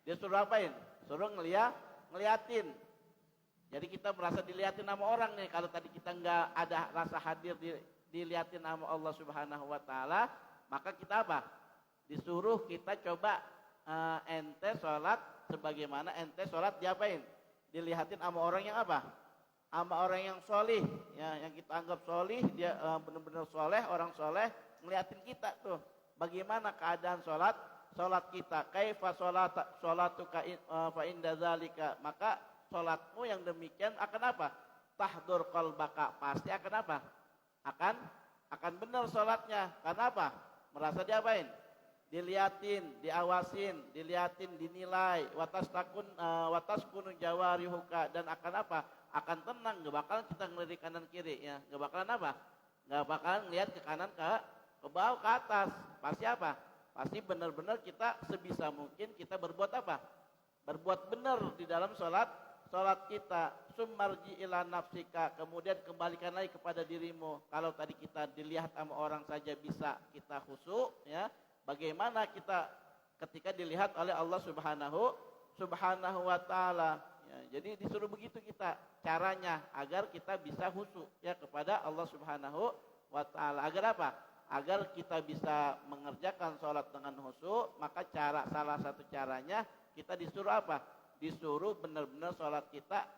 Dia suruh apain? Suruh ngeliatin. Jadi kita merasa diliatin sama orang nih. Kalau tadi kita nggak ada rasa hadir diliatin sama Allah Subhanahu wa ta'ala, maka kita apa? Disuruh kita coba ente sholat sebagaimana ente sholat diapain? Dilihatin sama orang yang apa? Sama orang yang solih, ya, yang kita anggap solih, dia benar-benar soleh, orang soleh, ngeliatin kita tuh bagaimana keadaan sholat kita. Kaifa sholatuka fa inda zalika, maka sholatmu yang demikian akan apa? Tahdur qalbaka, pasti akan apa? Akan benar sholatnya. Karena apa? Merasa diapain? Diliatin, diawasin, dinilai, wataskunu jawarihuka, dan akan apa? Akan tenang, gak bakalan kita ngelirik kanan kiri, ya, gak bakalan apa? Gak bakalan lihat ke kanan ke bawah, ke atas. Pasti apa? Pasti benar-benar kita sebisa mungkin kita berbuat apa? Berbuat benar di dalam sholat kita. Summarji ila nafsika, kemudian kembalikan lagi kepada dirimu. Kalau tadi kita dilihat sama orang saja bisa kita khusyuk, ya, bagaimana kita ketika dilihat oleh Allah Subhanahu wa ta'ala, ya. Jadi disuruh begitu kita caranya agar kita bisa khusyuk, ya, kepada Allah Subhanahu wa ta'ala. Agar apa? Agar kita bisa mengerjakan sholat dengan khusyuk, maka salah satu caranya kita disuruh apa? Disuruh benar-benar sholat kita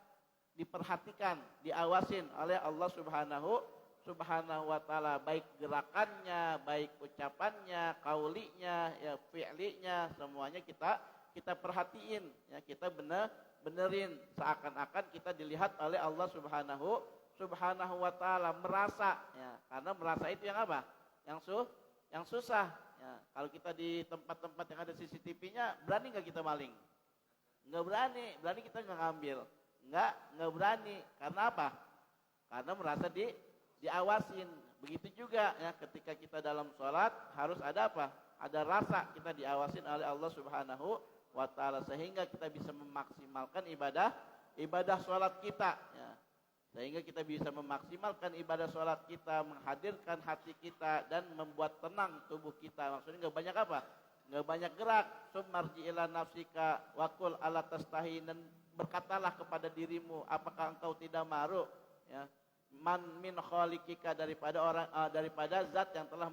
diperhatikan, diawasin oleh Allah Subhanahu Subhanahu wa taala, baik gerakannya, baik ucapannya, kaulinya, ya fi'linya, semuanya kita perhatiin, ya kita benerin seakan-akan kita dilihat oleh Allah Subhanahu wa taala, merasa, ya. Karena merasa itu yang apa? Yang susah, ya. Kalau kita di tempat-tempat yang ada CCTV-nya, berani nggak kita maling? Nggak berani kita nggak ngambil. Nggak berani. Karena apa? Karena merasa diawasin. Begitu juga ya ketika kita dalam sholat harus ada apa? Ada rasa kita diawasin oleh Allah Subhanahu wa taala sehingga kita bisa memaksimalkan ibadah sholat kita, ya. Sehingga kita bisa memaksimalkan ibadah sholat kita, menghadirkan hati kita dan membuat tenang tubuh kita. Maksudnya nggak banyak apa? Nggak banyak gerak. Sumarji ila nafsika wakul ala tastahi, dan berkatalah kepada dirimu, apakah engkau tidak malu, ya, man min khaliqika, daripada zat yang telah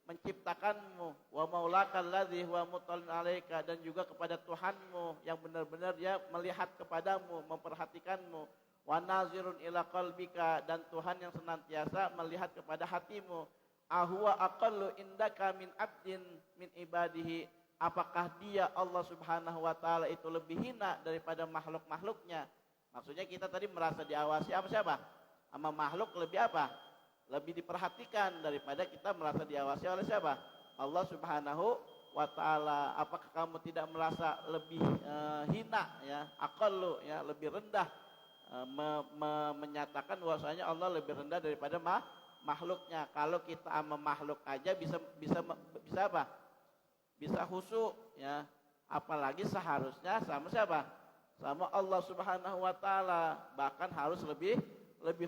menciptakanmu, wa maulakal ladzi huwa mutallin alaika, dan juga kepada Tuhanmu yang benar-benar dia melihat kepadamu, memperhatikanmu, wa nazirun ila qalbika, dan Tuhan yang senantiasa melihat kepada hatimu, ahwa aqallu indaka min abdin min ibadihi, apakah dia Allah Subhanahu wa taala itu lebih hina daripada makhluk-makhluknya. Maksudnya kita tadi merasa diawasi siapa? Sama makhluk lebih apa? Lebih diperhatikan daripada kita merasa diawasi oleh siapa? Allah Subhanahu wa taala. Apakah kamu tidak merasa lebih hina, ya, aqallu, ya, lebih rendah, menyatakan bahwasanya Allah lebih rendah daripada makhluknya. Kalau kita sama makhluk aja bisa apa? Bisa khusyuk, ya. Apalagi seharusnya sama siapa? Sama Allah Subhanahu wa taala. Bahkan harus lebih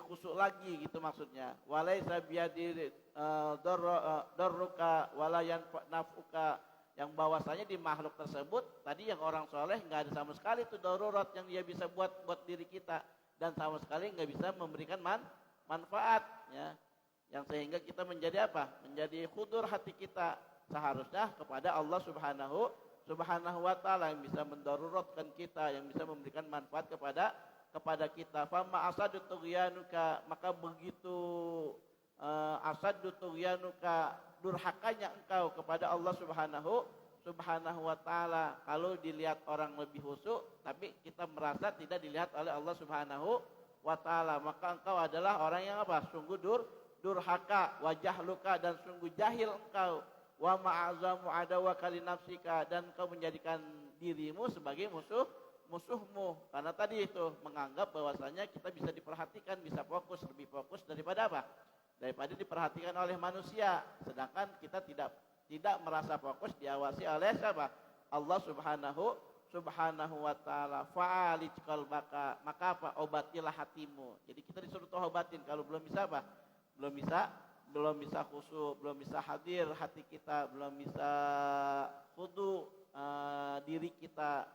khusyuk lagi, gitu maksudnya. Walaisa biyadi darruka wala yanfa'uka, yang bahwasanya di makhluk tersebut tadi yang orang soleh nggak ada sama sekali tuh darurat yang dia bisa buat diri kita, dan sama sekali nggak bisa memberikan manfaat, ya. Yang sehingga kita menjadi apa? Menjadi khudur hati kita seharusnya kepada Allah Subhanahu wa taala, yang bisa mendaruratkan kita, yang bisa memberikan manfaat kepada kita. Fama asadu tughyanuka, maka begitu asadu tughyanuka, durhakanya engkau kepada Allah Subhanahu wa taala. Kalau dilihat orang lebih khusyuk tapi kita merasa tidak dilihat oleh Allah Subhanahu wa taala, maka engkau adalah orang yang apa? Sungguh durhaka, wajah luka, dan sungguh jahil engkau. Wa ma'azamu adawaka li nafsika, dan engkau menjadikan dirimu sebagai musuhmu, karena tadi itu menganggap bahwasanya kita bisa diperhatikan, bisa fokus, lebih fokus daripada apa? Daripada diperhatikan oleh manusia, sedangkan kita tidak merasa fokus, diawasi oleh siapa? Allah Subhanahu wa taala. Fa'alij qalbaka, maka apa? Obatilah hatimu. Jadi kita disuruh obatin. Kalau belum bisa apa? Belum bisa khusyuk, belum bisa hadir hati kita, belum bisa khudu diri kita,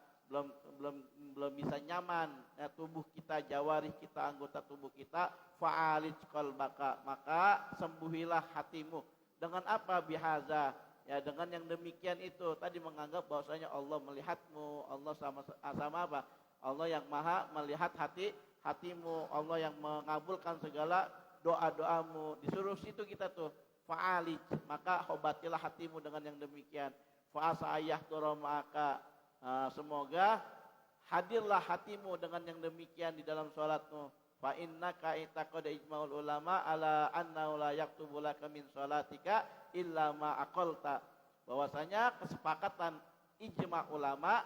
belum bisa nyaman, ya, tubuh kita, jawarih kita, anggota tubuh kita. Fa'alij qalbaka, maka sembuhilah hatimu. Dengan apa? Bihaza, ya, dengan yang demikian itu tadi, menganggap bahwasanya Allah melihatmu. Allah sama apa? Allah yang maha melihat hatimu, Allah yang mengabulkan segala doa-doamu. Disuruh situ kita tuh, fa'alij, maka obatilah hatimu dengan yang demikian. Fa'asa ayah maka semoga hadirlah hatimu dengan yang demikian di dalam sholatmu. Fa innaka itaqada ijma'ul ulama ala annahu la yaktubu laka min sholatika illa ma aqalta. Bahwasanya kesepakatan ijma' ulama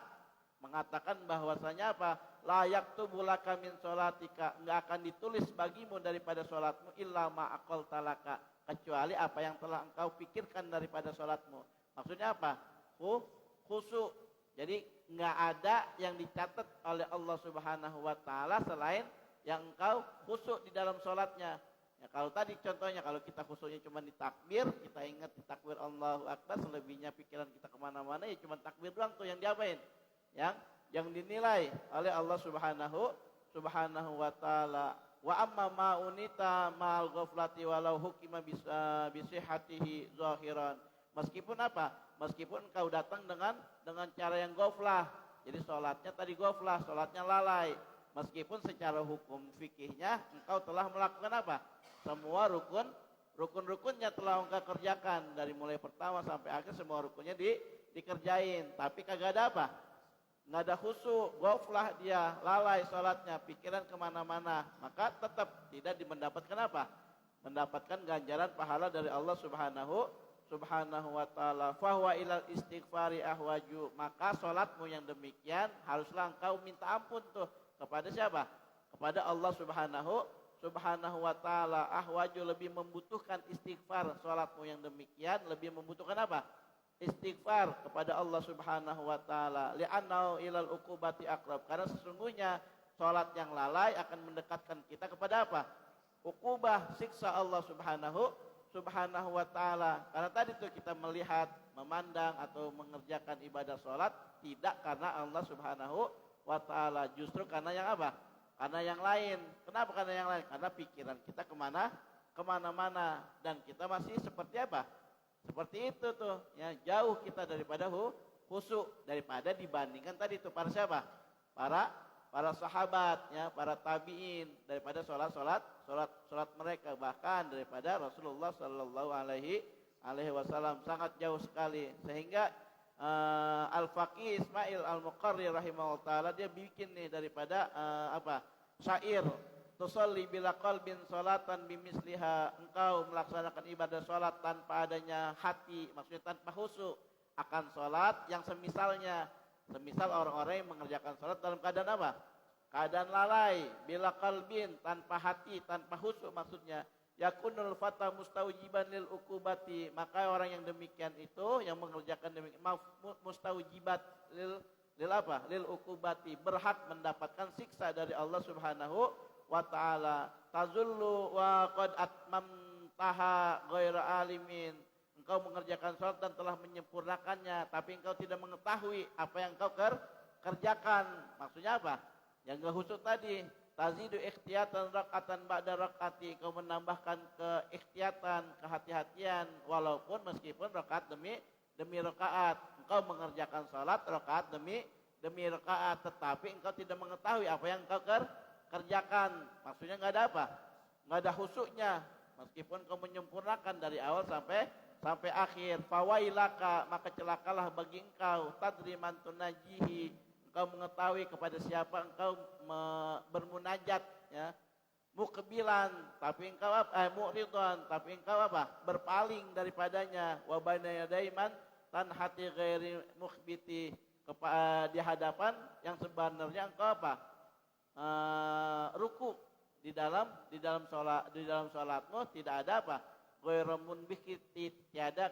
mengatakan bahwasanya apa? La yaktubu laka min sholatika, enggak akan ditulis bagimu daripada sholatmu illa ma aqalta laka, kecuali apa yang telah engkau pikirkan daripada sholatmu. Maksudnya apa? Khusyuk. Jadi enggak ada yang dicatat oleh Allah Subhanahu wa taala selain yang engkau khusyuk di dalam sholatnya. Ya, kalau tadi contohnya, kalau kita khusyuknya cuma di takbir, kita ingat di takbir Allahu Akbar, selebihnya pikiran kita kemana-mana, ya cuma takbir doang tuh yang diapain? Yang dinilai oleh Allah Subhanahu wa taala. Wa amma ma'unita ma'al ghaflati walau hukima bisihatihi zahiran. Meskipun apa? Meskipun engkau datang dengan cara yang ghaflah. Jadi sholatnya tadi ghaflah, sholatnya lalai. Meskipun secara hukum fikihnya engkau telah melakukan apa? Semua rukun-rukunnya telah engkau kerjakan. Dari mulai pertama sampai akhir semua rukunnya dikerjain. Tapi kagak ada apa? Nggak ada khusyuk, ghaflah dia, lalai sholatnya, pikiran kemana-mana. Maka tetap tidak mendapatkan apa? Mendapatkan ganjaran pahala dari Allah subhanahu wa ta'ala. Fahuwa ilal istighfari ahwaju. Maka sholatmu yang demikian haruslah engkau minta ampun tuh. Kepada siapa? Kepada Allah subhanahu wa ta'ala. Ahwaju, lebih membutuhkan istighfar. Sholatmu yang demikian lebih membutuhkan apa? Istighfar kepada Allah subhanahu wa ta'ala. Li'annau ilal uqubati aqrab. Karena sesungguhnya sholat yang lalai akan mendekatkan kita kepada apa? Uqubah, siksa Allah subhanahu wa ta'ala. Karena tadi tuh kita melihat, memandang atau mengerjakan ibadah sholat tidak karena Allah subhanahu wa ta'ala, justru karena yang apa? Karena yang lain. Kenapa karena yang lain? Karena pikiran kita kemana-mana dan kita masih seperti apa? Seperti itu tuh, ya, jauh kita daripada khusyuk, daripada dibandingkan tadi itu para siapa? Para sahabat, ya, para tabiin, daripada sholat mereka, bahkan daripada Rasulullah Sallallahu Alaihi Wasallam, sangat jauh sekali. Sehingga Al-Faqih Ismail Al-Muqarri rahimahullah ta'ala dia bikin nih daripada syair, tusalli bila qalbin salatan bimisliha. Engkau melaksanakan ibadah salat tanpa adanya hati, maksudnya tanpa khusyuk, akan salat yang semisalnya. Semisal orang-orang yang mengerjakan salat dalam keadaan apa? Keadaan lalai, bila qalbin, tanpa hati, tanpa khusyuk maksudnya. Yakunul fata mustaujiban lil ukubati. Maka orang yang demikian itu, yang mengerjakan demikian, mustaujibat lil ukubati, berhak mendapatkan siksa dari Allah subhanahu wa ta'ala. Tazullu wa qad atmamtaha ghaira alimin. Engkau mengerjakan salat dan telah menyempurnakannya, tapi engkau tidak mengetahui apa yang engkau kerjakan. Maksudnya apa? Yang gak khusyuk tadi. Tazidu ikhtiyatan rak'atan ba'da rak'ati. Kau menambahkan keikhtiatan, kehati-hatian, walaupun meskipun rakaat demi rakaat. Engkau mengerjakan salat rakaat demi rakaat, tetapi engkau tidak mengetahui apa yang engkau kerjakan. Maksudnya enggak ada apa? Enggak ada khusyuknya. Meskipun kau menyempurnakan dari awal sampai akhir. Fawailaka, maka celakalah bagi engkau. Tadri man tunajihi, engkau mengetahui kepada siapa engkau bermunajat, ya. Muqbilan, tapi engkau mu'ridhan, tapi engkau berpaling daripadanya. Wa baina yadaiman tanhati ghairi mukhbiti, di hadapan yang sebenarnya engkau ruku di dalam salatmu tidak ada ghairu munbikiti, tiada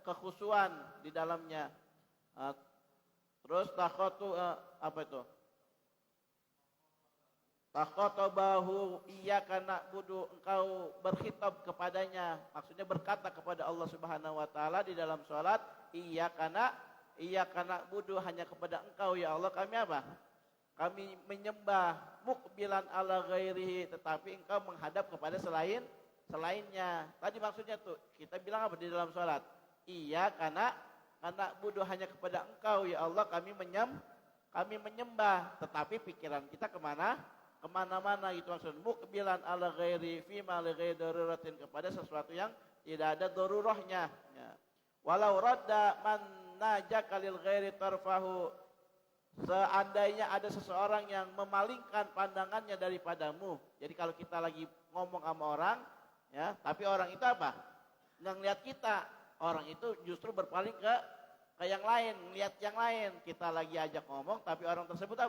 kekhusyuan di dalamnya. Terus takhatabahu iyyaka na'budu, engkau berkhitab kepadanya, maksudnya berkata kepada Allah Subhanahu wa taala di dalam salat, iyyaka na'budu, hanya kepada engkau ya Allah kami kami menyembah. Muqbilan ala ghairihi, tetapi engkau menghadap kepada selainnya. Tadi maksudnya tuh kita bilang apa di dalam salat? Iyyaka na'budu, hanya kepada engkau ya Allah kami menyembah, tetapi pikiran kita kemana-mana gitu maksudnya. Muqbilan ala ghairi fima li ghairi daruratin, kepada sesuatu yang tidak ada darurahnya, ya. Walau radda man najaka lil ghairi tarfahu, seandainya ada seseorang yang memalingkan pandangannya daripadamu. Jadi kalau kita lagi ngomong sama orang, ya, tapi orang itu nggak ngeliat kita, orang itu justru berpaling ke yang lain, ngeliat yang lain. Kita lagi ajak ngomong, tapi orang tersebut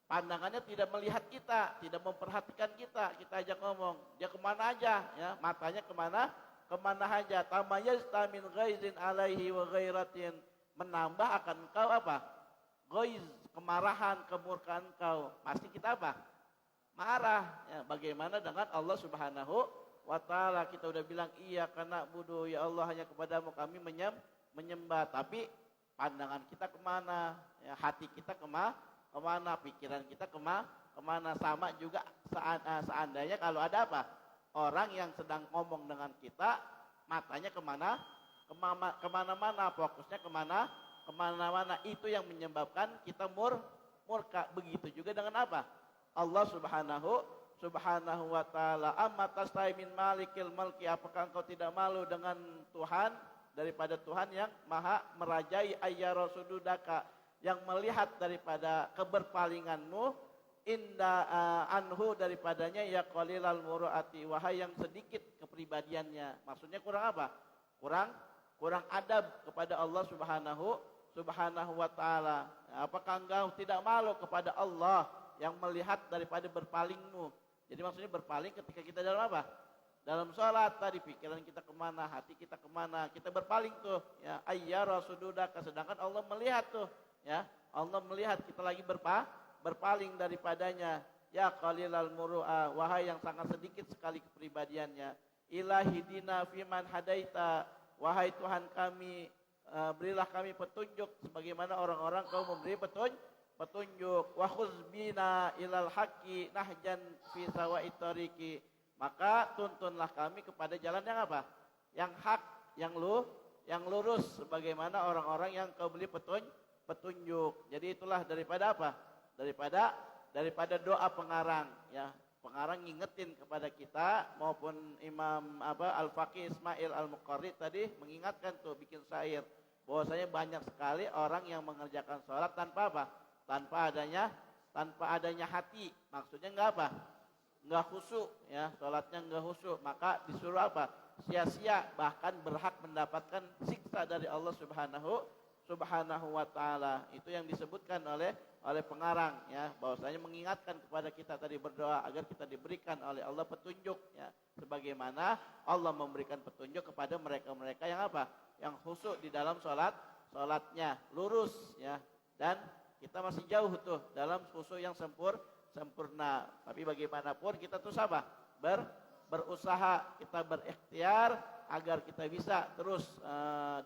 pandangannya tidak melihat kita, tidak memperhatikan kita. Kita ajak ngomong, dia kemana aja, ya, matanya kemana aja. Tamayazta min ghaizin alaihi wa ghairatin, menambah akan engkau ghaiz, kemarahan, kemurkaan engkau. Pasti kita marah, ya. Bagaimana dengan Allah Subhanahu wa ta'ala? Kita udah bilang iyyaka na'budu, ya Allah hanya kepadamu kami menyembah, tapi pandangan kita kemana, ya, hati kita kemana, pikiran kita kemana. Sama juga seandainya kalau ada orang yang sedang ngomong dengan kita, matanya kemana-mana, fokusnya kemana-mana, itu yang menyebabkan kita murka. Begitu juga dengan apa? Allah subhanahu wa ta'ala. Amma tastai min malikil mulki, apakah engkau tidak malu dengan Tuhan, daripada Tuhan yang maha merajai, ayyara sududaka, yang melihat daripada keberpalinganmu, inda anhu, daripadanya, ya qalilal muruati, wahai yang sedikit kepribadiannya. Maksudnya kurang apa? Kurang adab kepada Allah subhanahu wa ta'ala. Apakah engkau tidak malu kepada Allah yang melihat daripada berpalingmu? Jadi maksudnya berpaling ketika kita dalam apa? Dalam sholat tadi, pikiran kita kemana, hati kita kemana, kita berpaling tuh, ya, ayyara sududaka, sedangkan Allah melihat tuh, ya, Allah melihat kita lagi berpaling daripadanya. Ya qalilal muru'a, wahai yang sangat sedikit sekali kepribadiannya. Ilahidina fiman hadaita, wahai Tuhan kami, berilah kami petunjuk sebagaimana orang-orang kau memberi petunjuk. Wa khuzbina ilal haqqi nahjan fi sawa'it tariqi, maka tuntunlah kami kepada jalan yang apa? Yang hak, yang lurus, sebagaimana orang-orang yang kau beri petunjuk. Jadi itulah daripada apa? Daripada doa pengarang, ya. Pengarang ngingetin kepada kita, maupun Imam Al-Faqih Ismail Al-Muqarrid tadi mengingatkan tuh, bikin syair bahwasanya banyak sekali orang yang mengerjakan sholat tanpa apa? Tanpa adanya hati. Maksudnya enggak khusyuk, ya, sholatnya enggak khusyuk, maka disuruh apa? Sia-sia, bahkan berhak mendapatkan siksa dari Allah subhanahu wa ta'ala. Itu yang disebutkan oleh pengarang, ya, bahwasanya mengingatkan kepada kita tadi berdoa agar kita diberikan oleh Allah petunjuk, ya, sebagaimana Allah memberikan petunjuk kepada mereka-mereka yang apa? Yang khusyuk di dalam sholatnya, lurus, ya. Dan kita masih jauh tuh dalam khusyuk yang sempurna. Tapi bagaimanapun kita tuh sabar, berusaha, kita berikhtiar agar kita bisa terus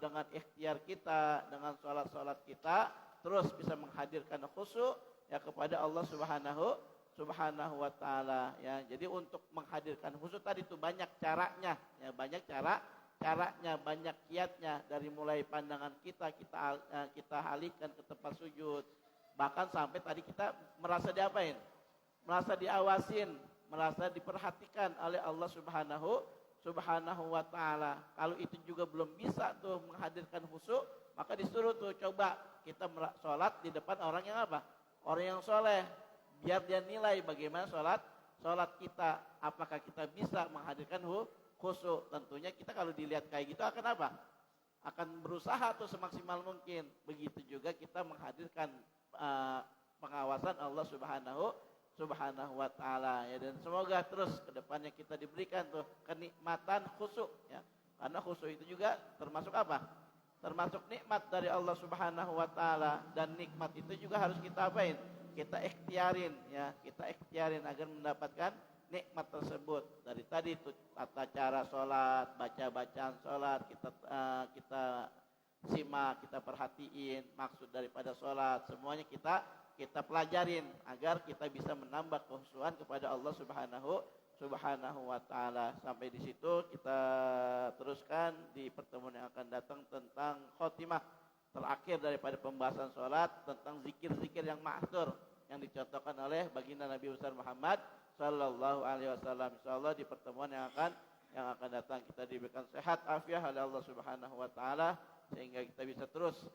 dengan ikhtiar kita, dengan sholat kita, terus bisa menghadirkan khusyuk, ya, kepada Allah subhanahu wa ta'ala, ya. Jadi untuk menghadirkan khusyuk tadi itu banyak caranya, ya, banyak caranya, banyak kiatnya, dari mulai pandangan kita alihkan ke tempat sujud, bahkan sampai tadi kita merasa diapain? Merasa diawasin, merasa diperhatikan oleh Allah subhanahu wa ta'ala. Kalau itu juga belum bisa tuh menghadirkan khusyuk, maka disuruh tuh coba kita sholat di depan orang yang apa? Orang yang soleh, biar dia nilai bagaimana sholat kita. Apakah kita bisa menghadirkan khusyuk? Tentunya kita kalau dilihat kayak gitu akan apa? Akan berusaha tuh semaksimal mungkin. Begitu juga kita menghadirkan pengawasan Allah subhanahu wa ta'ala, ya. Dan semoga terus ke depannya kita diberikan tuh kenikmatan khusyuk, ya. Karena khusyuk itu juga termasuk apa? Termasuk nikmat dari Allah subhanahu wa ta'ala. Dan nikmat itu juga harus kita apain? Kita ikhtiarin, ya. Kita ikhtiarin agar mendapatkan nikmat tersebut. Dari tadi itu tata cara sholat, baca-bacaan sholat, kita simak, kita perhatiin maksud daripada sholat, semuanya kita pelajarin agar kita bisa menambah kekhusyuan kepada Allah subhanahu wa ta'ala. Sampai di situ kita teruskan di pertemuan yang akan datang tentang khotimah, terakhir daripada pembahasan sholat, tentang zikir-zikir yang ma'thur yang dicontohkan oleh baginda Nabi besar Muhammad sallallahu alaihi wasallam. Insyaallah di pertemuan yang akan datang kita diberikan sehat afiah oleh Allah subhanahu wa ta'ala, sehingga kita bisa terus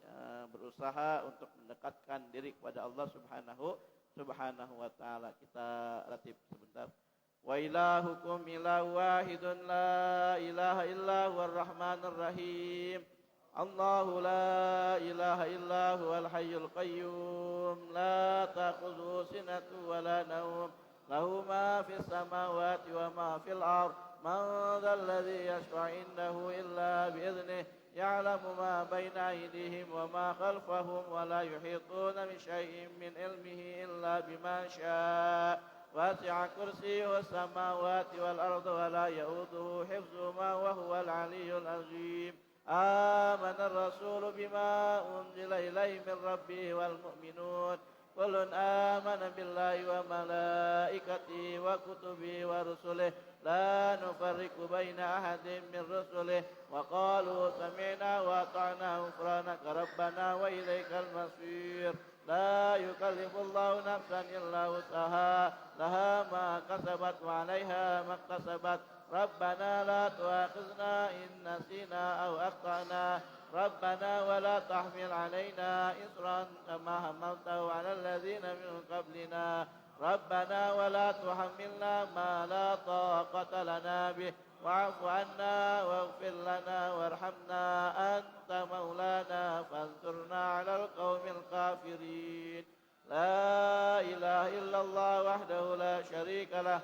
berusaha untuk mendekatkan diri kepada Allah subhanahu wa ta'ala. Kita ratib sebentar. Wa ilahukum ilahu wahidun la ilaha illa huwar rahmanur rahim. Allahu la ilaha illa huwal hayyul qayyum, la ta'khudhuhu sinatun wa la nawm, lahu ma fis samawati wa ma fil ardh, man dhal ladzi yashfa'u indahu illa bi idhnihi, ya'lamu ma baina aydihim wa ma khalfahum wa la yuhituna bi syai'in min ilmihi illa bima syaa'. واسع كرسيه السماوات والأرض ولا يؤوده حفظهما وهو العلي العظيم. آمن الرسول بما أنزل إليه من ربه والمؤمنون كل آمن بالله وملائكته وكتبه ورسله لا نفرق بين أحد من رسله وقالوا سمعنا وأطعنا غفرانك ربنا وإليك المصير. لا يكلف الله نفسا إلا وسعها لها ما كسبت وعليها ما اكتسبت ربنا لا تؤاخذنا إن نسينا أو أخطأنا ربنا ولا تحمل علينا إصرا كما حملته على الذين من قبلنا ربنا ولا تحملنا ما لا طاقة لنا به واعف عنا واغفر لنا وارحمنا أنت مولانا فانصرنا على القوم الكافرين لا إله إلا الله وحده لا شريك له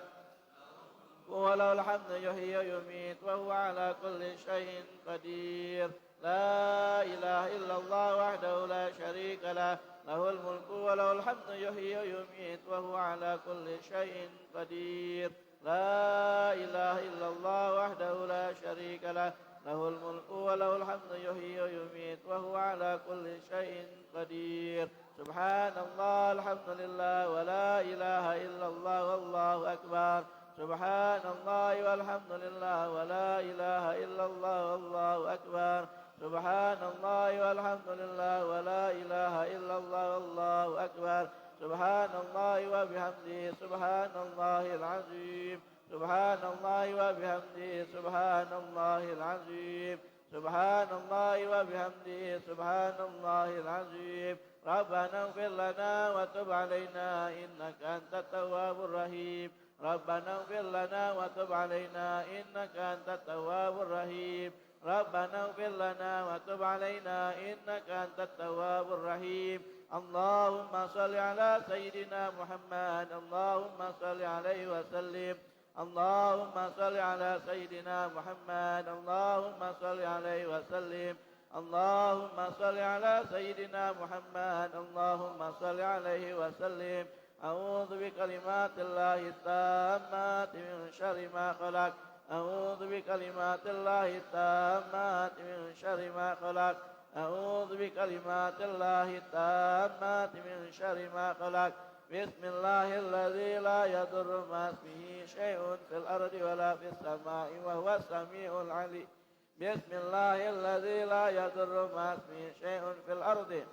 وله الحمد يحيي ويميت وهو على كل شيء قدير لا إله إلا الله وحده لا شريك له له الملك وله الحمد يحيي ويميت وهو على كل شيء قدير لا إله إلا الله وحده لا شريك له له الملك وله الحمد يحيي ويميت وهو على كل شيء قدير سبحان الله الحمد لله ولا إله إلا الله والله أكبر سبحان الله والحمد لله ولا إله إلا الله والله أكبر سبحان الله والحمد لله ولا إله إلا الله والله أكبر سبحان الله وبحمده سبحان الله العظيم سبحان الله وبحمده سبحان الله العظيم سبحان الله وبحمده سبحان الله العظيم ربنا اغفر لنا وتب علينا إنك أنت التواب الرحيم ربنا اغفر لنا وتب علينا إنك أنت التواب الرحيم ربنا اغفر لنا وتب علينا إنك أنت التواب الرحيم اللهم صل على سيدنا محمد اللهم صل عليه وسلم اللهم صل على سيدنا محمد اللهم صل عليه وسلم اللهم صل على سيدنا محمد اللهم صل عليه وسلم أعوذ بكلمات الله التامات من شر ما خلق أعوذ بكلمات الله التامات من شر ما خلق أعوذ بكلمات الله التامات من شر ما خلق بسم الله الذي لا يضر مع اسمه شيء في الأرض ولا في السماء وهو السميع العليم بسم الله الذي لا يضر مع اسمه شيء في الأرض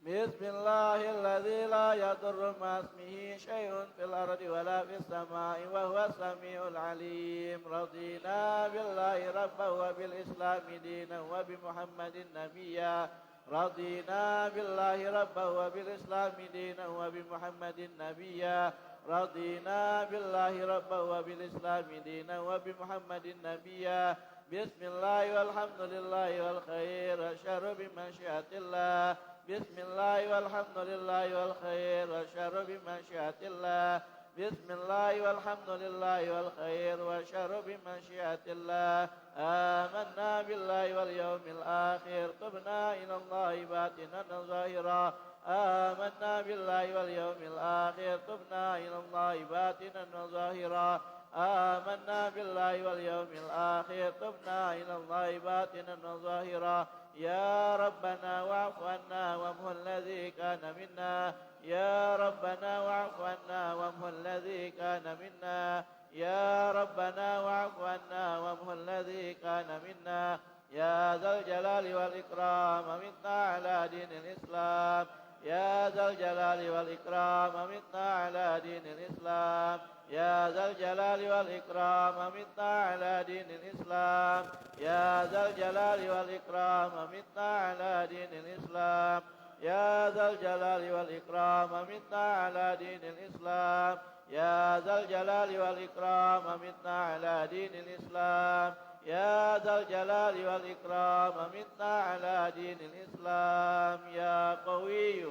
بسم الله الذي لا يضر مع اسمه شيء في الأرض ولا في السماء وهو السميع العليم رضينا بالله ربا وبالإسلام دينا وبمحمد نبيا رضينا بالله ربا وبالإسلام دينا وبمحمد نبيا رضينا بالله ربا وبالإسلام دينا وبمحمد نبيا بسم الله والحمد لله والخير والشر بمشيئة الله بسم الله والحمد لله والخير والشر بمشيئة الله بسم الله والحمد لله والخير والشر بمشيئة الله آمنا بالله واليوم الآخر تبنا إلى الله باطنا ظاهرا آمنا بالله واليوم الآخر تبنا إلى الله باطنا ظاهرا آمنا بالله واليوم الآخر تبنا إلى الله باطنا ظاهرا يا ربنا واعف عنا وامه الذي كان منا يا ربنا واعف عنا وامه الذي كان منا يا ربنا واعف عنا وامه الذي كان منا يا ذا الجلال والإكرام منا على دين الإسلام يا ذا الجلال والإكرام منا على دين الإسلام يا ذا الجلال والإكرام منا على دين الإسلام يا ذا الجلال والإكرام منا على دين الإسلام يا ذا الجلال والإكرام منا على دين الإسلام يا ذا الجلال والإكرام منا على دين الإسلام يا ذا الجلال والإكرام منا على دين الإسلام يا قوي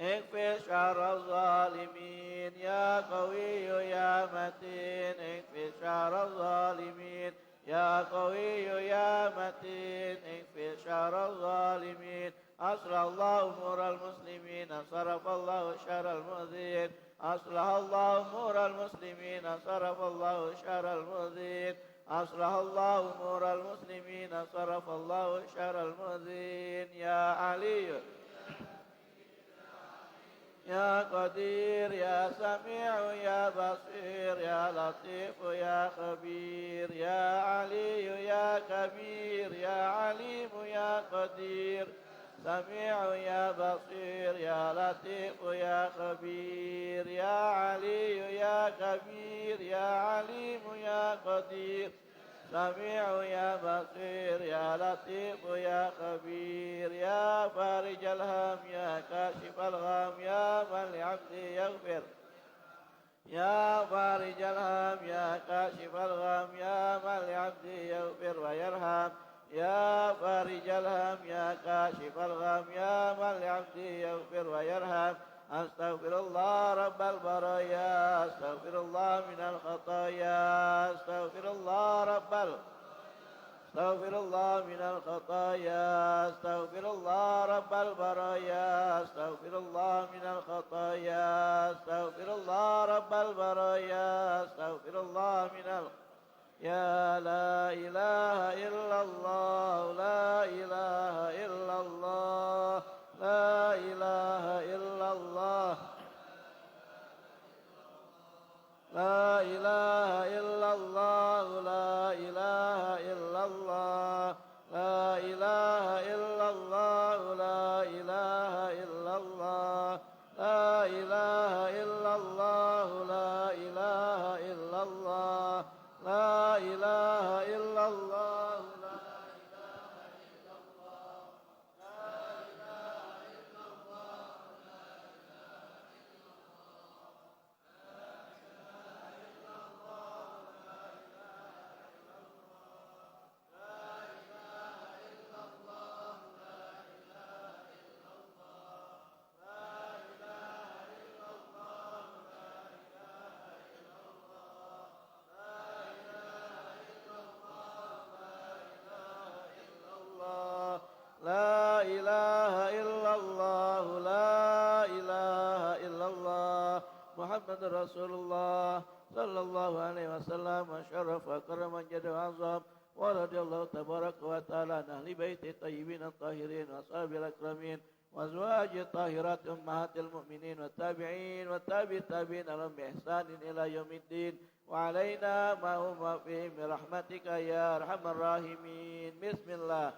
اكفي شر الظالمين يا قوي يا متين اكفي شر الظالمين يا قوي يا متين اكفي شر الظالمين أصلح الله أمور المسلمين صرف الله شر المؤذين أصلح الله أمور المسلمين صرف الله شر المؤذين أصلح الله أمور المسلمين صرف الله شر المؤذين يا علي يا قدير يا سميع يا بصير يا لطيف يا خبير يا علي يا كبير يا عليم يا قدير سميع يا بصير يا لطيف يا خبير يا علي يا كبير يا عليم يا قدير سميع يا بصير يا لطيف يا خبير يا فارج الهم يا كاشف الغم يا من لعبده يغفر يا فارج الهم يا كاشف الغم يا من لعبده يغفر ويرحم يا فارج الهم يا كاشف الغم يا من لعبده يغفر ويرحم أستغفر الله رب البرايا أستغفر الله من الخطايا أستغفر الله أستغفر الله من الخطايا أستغفر الله رب البرايا أستغفر الله من الخطايا أستغفر الله رب البرايا أستغفر الله من يا لا إله إلا الله لا إله إلا الله لا إله إلا الله لا إله إلا الله لا إله إلا الله لا إله إلا الله لا إله إلا الله لا إله إلا الله لا إله إلا الله لا إله إلا الله لا إله إلا الله لا إله إلا الله محمد رسول الله صلى الله عليه وسلم وشرف وكرم جد وعظم ورضي الله تبارك وتعالى عن أهل بيت الطيبين الطاهرين وأصحاب الأكرمين وأزواج الطاهرات أمهات المؤمنين والتابعين والتابع التابعين لهم بإحسان إلى يوم الدين وعلينا ما هم فيهم برحمتك يا أرحم الراحمين بسم الله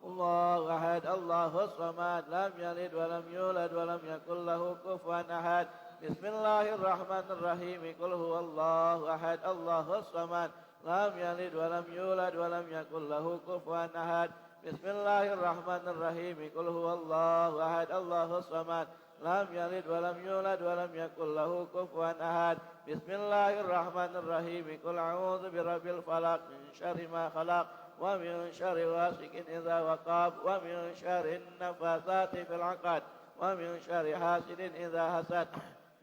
الله أحد الله الصمد لم يلد ولم يولد ولم يكن له كفوا أحد بسم الله الرحمن الرحيم قل هو الله أحد الله الصمد لم يلد ولم يولد ولم يكن له كفوا أحد بسم الله الرحمن الرحيم قل هو الله أحد الله الصمد لم يلد ولم يولد ولم يكن له كفوا أحد بسم الله الرحمن الرحيم قل أعوذ برب الفلق من شر ما خلق ومن شر غاسق إذا وقب ومن شر النفاثات في العقد ومن شر حاسد إذا حسد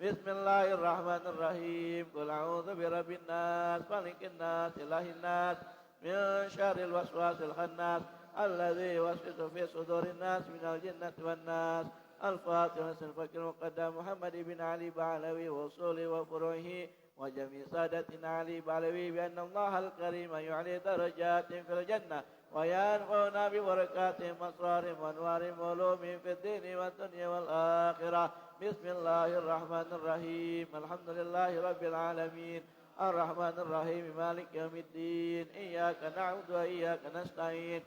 بسم الله الرحمن الرحيم قل أعوذ برب الناس ملك الناس إله الناس من شر الوسواس الخناس الذي يوسوس في صدور الناس من الجنة والناس الفاتحة الفكر المقدم محمد بن علي بعلوي وصوله وفروعه وجميع سادتنا علي بعلوي بأن الله الكريم يعلي درجات في الجنة وينفعنا ببركاتهم أسرارهم وأنوارهم وعلومهم في الدين والدنيا والآخرة بسم الله الرحمن الرحيم الحمد لله رب العالمين الرحمن الرحيم مالك يوم الدين إياك نعبد وإياك نستعين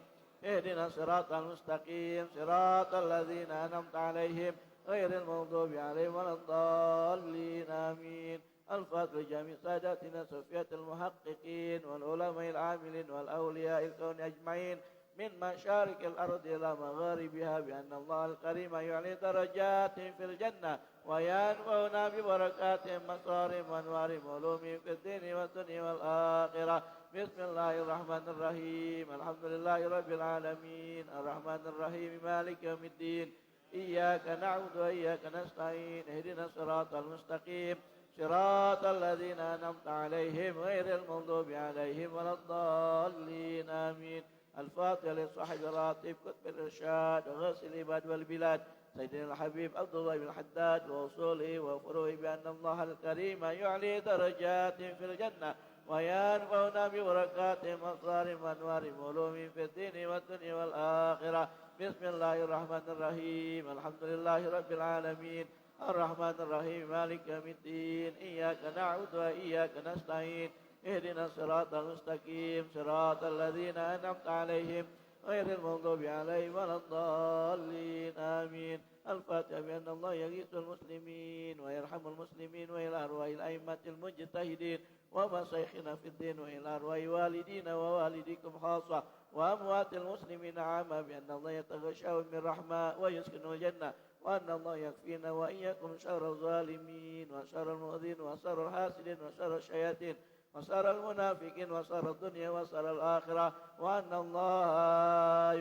اهدنا الصراط المستقيم صراط الذين أنعمت عليهم غير المغضوب عليهم ولا الضالين آمين الفاتح لجميع ساداتنا صفية المحققين والعلماء العاملين والأولياء الكون أجمعين من مشارق الأرض إلى مغاربها بأن الله الكريم يعلي درجات في الجنة وينفعنا ببركاتهم مسارهم وأنوارهم وعلومهم في الدين والدنيا والآخرة بسم الله الرحمن الرحيم الحمد لله رب العالمين الرحمن الرحيم مالك يوم الدين إياك نعبد وإياك نستعين اهدنا الصراط المستقيم صراط الذين أنعمت عليهم غير المغضوب عليهم ولا الضالين آمين الفاتحة لصاحب الراتب كتب الإرشاد وغسل العباد والبلاد سيدنا الحبيب عبد الله بن الحداد ووصوله وفروعه بأن الله الكريم يعلي درجات في الجنة وينفعنا ببركاتهم أسرارهم وأنوارهم وعلومهم في الدين والدنيا والآخرة بسم الله الرحمن الرحيم الحمد لله رب العالمين الرحمن الرحيم مالك يوم الدين إياك نعبد وإياك نستعين اهدنا الصراط المستقيم صراط الذين أنعمت عليهم غير المغضوب عليهم ولا الضالين آمين. الفاتحة بأن الله يغيث المسلمين ويرحم المسلمين وإلى أرواح الأئمة المجتهدين ومشايخنا في الدين وإلى أرواح والدينا ووالديكم خاصة وأموات المسلمين عامة بأن الله يتغشاهم من رحمة ويسكن الجنة وأن الله يكفينا وإياكم شر الظالمين وشر المؤذين وشر الحاسدين وشر الشياطين وشر المنافقين وشر الدنيا وشر الآخرة وأن الله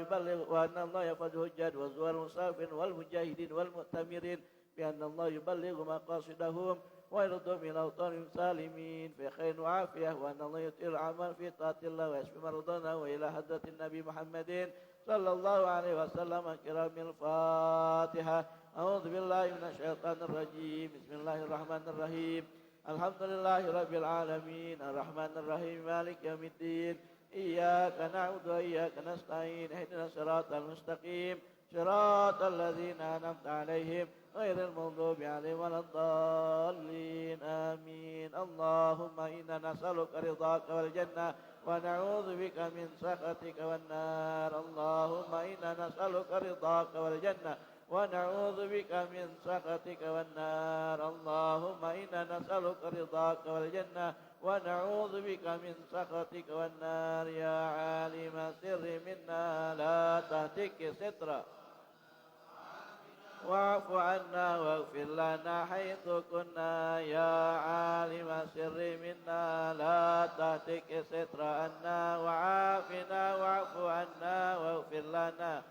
يفضل الحجاج وزوار المسافرين والمجاهدين والمؤتمرين بأن الله يبلغ مقاصدهم ويردهم إلى أوطانهم سالمين في خير وعافية وأن الله يطيل العمل في طاعة الله ويشفي مرضانا وإلى حضرة النبي محمد صلى الله عليه وسلم. كرام الفاتحة. أعوذ بالله من الشيطان الرجيم. بسم الله الرحمن الرحيم. الحمد لله رب العالمين الرحمن الرحيم مالك يوم الدين إياك نعبد وإياك نستعين اهدنا الصراط المستقيم صراط الذين أنعمت عليهم غير المغضوب عليهم ولا الضالين آمين. اللهم إنا نسألك رضاك والجنة ونعوذ بك من سخطك والنار. اللهم إنا نسألك رضاك والجنة ونعوذ بك من سخطك والنار. اللهم إنا نسألك رضاك والجنة ونعوذ بك من سخطك والنار. يا عالم السر منا لا تهتك سترا واعف عنا واغفر لنا حيث كنا. يا عالم السر منا لا تهتك ستر عنا وعافنا واعف عنا واغفر لنا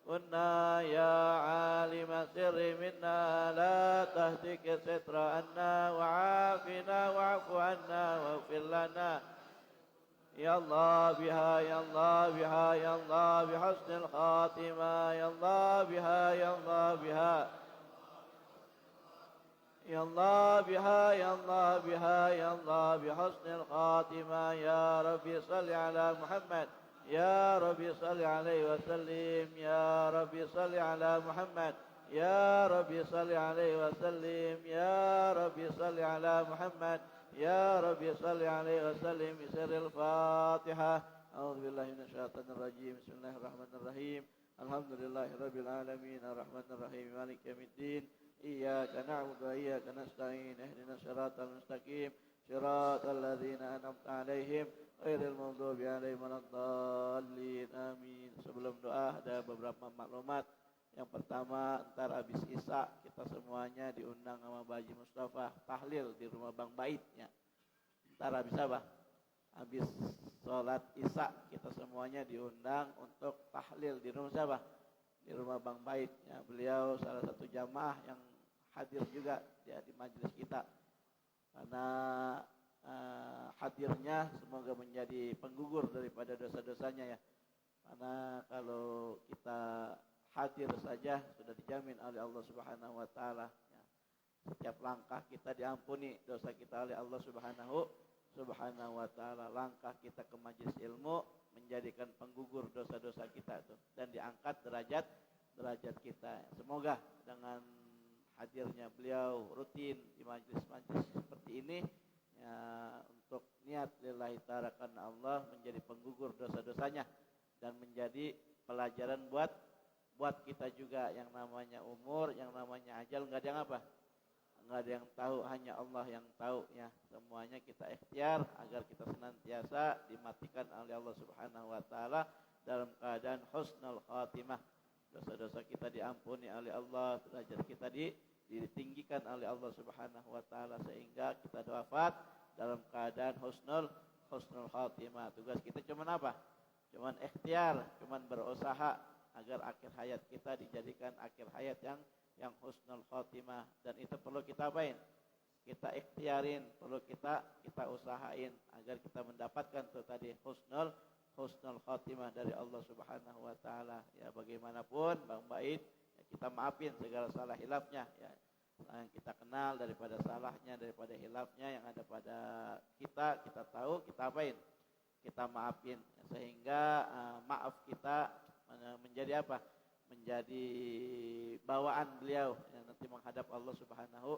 كنا. يا عالم السر منا لا تهتك ستر عنا وعافنا واعف عنا واغفر لنا. يا الله بها يا الله بها يا الله بحسن الخاتمة. يا الله بها يا الله بها يا الله بها يا الله بها يا الله بحسن الخاتمة. يا ربي صل على محمد. يا ربي صل عليه وسلم. يا ربي صل على محمد. يا ربي صل عليه وسلم. يا ربي صل على محمد. يا ربي صل عليه وسلم. بسر الفاتحة. أعوذ بالله من الشيطان الرجيم. بسم الله الرحمن الرحيم. الحمد لله رب العالمين الرحمن الرحيم مالك يوم الدين إياك نعبد وإياك نستعين اهدنا الصراط المستقيم صراط الذين أنعمت عليهم غير المغضوب عليهم ولا الضالين آمين. Sebelum doa ada beberapa maklumat. Yang pertama, ntar habis Isya kita semuanya diundang sama Baji Mustafa tahlil di rumah Bang Baitnya. Ntar habis apa? Habis sholat Isya kita semuanya diundang untuk tahlil di rumah siapa? Di rumah Bang Baitnya. Beliau salah satu jamaah yang hadir juga ya di majelis kita. Karena hadirnya semoga menjadi penggugur daripada dosa-dosanya ya. Karena kalau kita hadir saja sudah dijamin oleh Allah Subhanahu wa taala ya. Setiap langkah kita diampuni dosa kita oleh Allah Subhanahu wa taala. Langkah kita ke majelis ilmu menjadikan penggugur dosa-dosa kita itu dan diangkat derajat kita. Semoga dengan hadirnya beliau rutin di majelis-majelis seperti ini ya, untuk niat lillahi ta'ala karena Allah menjadi penggugur dosa-dosanya dan menjadi pelajaran buat kita juga. Yang namanya umur, yang namanya ajal enggak ada yang apa? Enggak ada yang tahu, hanya Allah yang tahu ya. Semuanya kita ikhtiar agar kita senantiasa dimatikan oleh Allah Subhanahu wa taala dalam keadaan husnul khatimah. Dosa-dosa kita diampuni oleh Allah, derajat kita ditinggikan oleh Allah Subhanahu wa taala sehingga kita wafat dalam keadaan husnul khatimah. Tugas kita cuman apa? Cuman ikhtiar, cuman berusaha agar akhir hayat kita dijadikan akhir hayat yang husnul khatimah. Dan itu perlu kita apain? Kita ikhtiarin, perlu kita usahain agar kita mendapatkan itu tadi husnul khatimah dari Allah Subhanahu wa taala. Ya bagaimanapun Bang Bait ya, kita maafin segala salah hilafnya ya. Yang kita kenal daripada salahnya, daripada hilafnya yang ada pada kita tahu, kita apain? Kita maafin ya, sehingga maaf kita menjadi apa? Menjadi bawaan beliau yang nanti menghadap Allah Subhanahu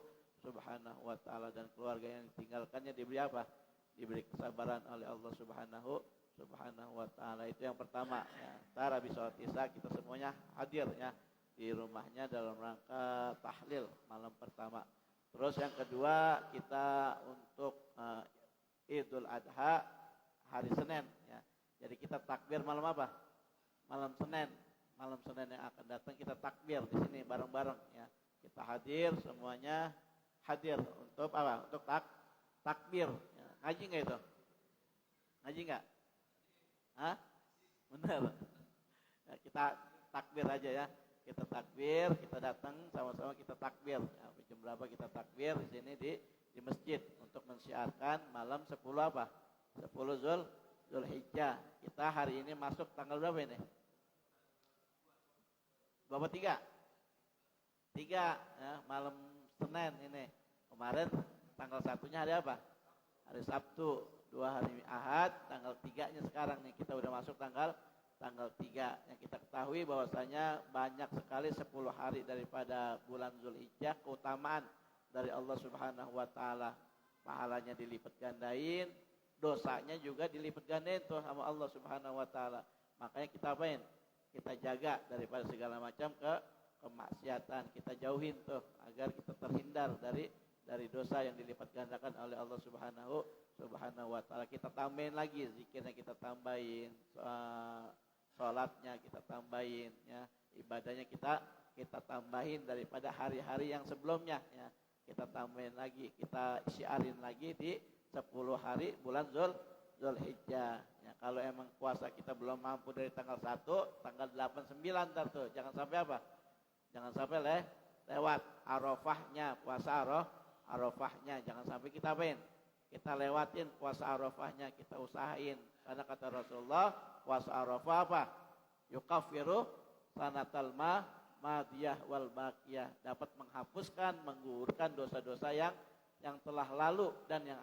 wa taala, dan keluarga yang ditinggalkannya diberi apa? Diberi kesabaran oleh Allah Subhanahu Subhanahu wa taala. Itu yang pertama ya. Ntar habis sholat Isya kita semuanya hadir ya di rumahnya dalam rangka tahlil malam pertama. Terus yang kedua kita untuk Idul Adha hari Senin ya. Jadi kita takbir malam apa? Malam Senin. Malam Senin yang akan datang kita takbir di sini bareng-bareng ya. Kita hadir semuanya hadir untuk apa? Untuk takbir. Ya. Ngaji nggak itu? Ngaji nggak? Hah? Benar. Ya, kita takbir aja ya. Kita takbir, kita datang sama-sama kita takbir. Ya, jam berapa kita takbir di sini di masjid untuk mensiarkan malam 10 apa? 10 Zulhijjah. Kita hari ini masuk tanggal berapa ini? Berapa 3 ya, malam Senin ini. Kemarin tanggal 1-nya hari apa? Hari Sabtu. 2 hari Ahad, tanggal 3-nya sekarang nih kita udah masuk tanggal 3. Yang kita ketahui bahwasanya banyak sekali 10 hari daripada bulan Zulhijjah keutamaan dari Allah Subhanahu wa taala. Pahalanya dilipat gandain, dosanya juga dilipat gandain tuh sama Allah Subhanahu wa taala. Makanya kita apain? Kita jaga daripada segala macam kemaksiatan, kita jauhin tuh agar kita terhindar dari dosa yang dilipat gandakan oleh Allah Subhanahu wa taala. Kita tambahin lagi zikirnya, kita tambahin salatnya, kita tambahin ya, ibadahnya kita tambahin daripada hari-hari yang sebelumnya ya. Kita tambahin lagi, kita syiarin lagi di 10 hari bulan Zulhijjah. Ya, kalau emang puasa kita belum mampu dari tanggal 1, tanggal 8, 9 ntar tuh. Jangan sampai apa? Jangan sampai lewat Arafahnya, puasa Arafahnya. Jangan sampai kita apain? Kita lewatin puasa Arafahnya, kita usahain. Karena kata Rasulullah, puasa Arafah apa? Yukaffiru sanatal madiyah wal baqiyah. Dapat menghapuskan, menggugurkan dosa-dosa yang telah lalu dan yang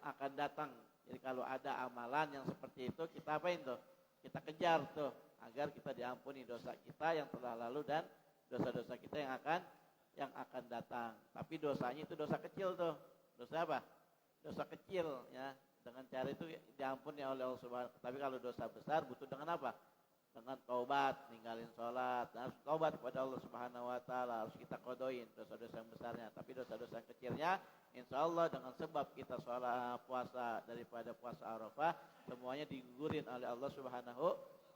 akan datang. Jadi kalau ada amalan yang seperti itu, kita apain tuh? Kita kejar tuh agar kita diampuni dosa kita yang telah lalu dan dosa-dosa kita yang akan datang. Tapi dosanya itu dosa kecil tuh. Dosa apa? Dosa kecil ya. Dengan cara itu diampuni oleh Allah Subhanahu wa taala. Tapi kalau dosa besar butuh dengan apa? Dengan taubat, ninggalin sholat, harus taubat kepada Allah Subhanahu wa taala, harus kita kodoin dosa-dosa yang besarnya. Tapi dosa-dosa yang kecilnya, insya Allah dengan sebab kita sholat puasa daripada puasa Arafah, semuanya digugurin oleh Allah Subhanahu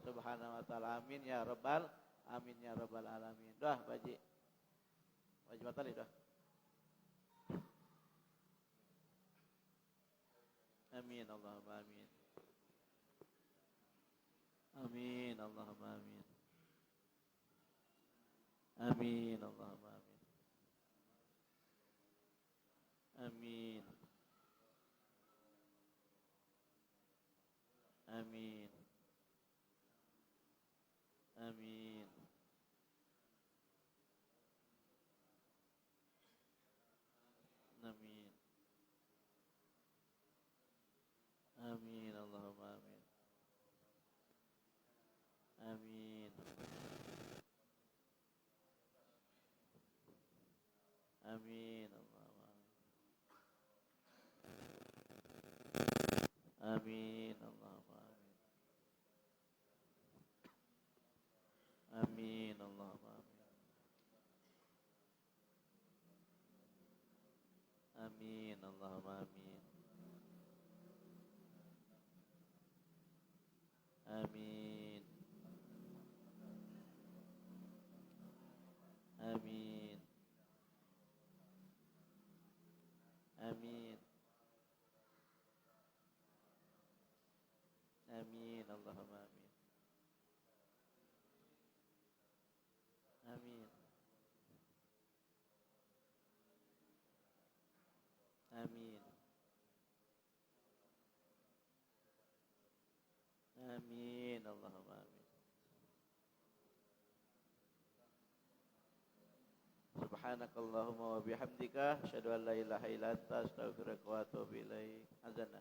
wa taala. Amin ya rabbal alamin. Dah baji batali dah. Amin Allahumma amin. Amin Allahumma amin. Amin Allahumma amin. Amin. Amin. Amin. Amin. Amin Allahumma amin. Amin. Amin Allahumma amin. Amin Allahumma amin. Amin Allahumma amin. Amin Allahumma amin. Amin. Amin. Amin. Amin Allahumma amin. Amin. Amin. Amin Allahumma amin. Subhanakallahumma wa bihamdika asyhadu an la ilaha illa anta astaghfiruka wa atubu ilaik. Azana.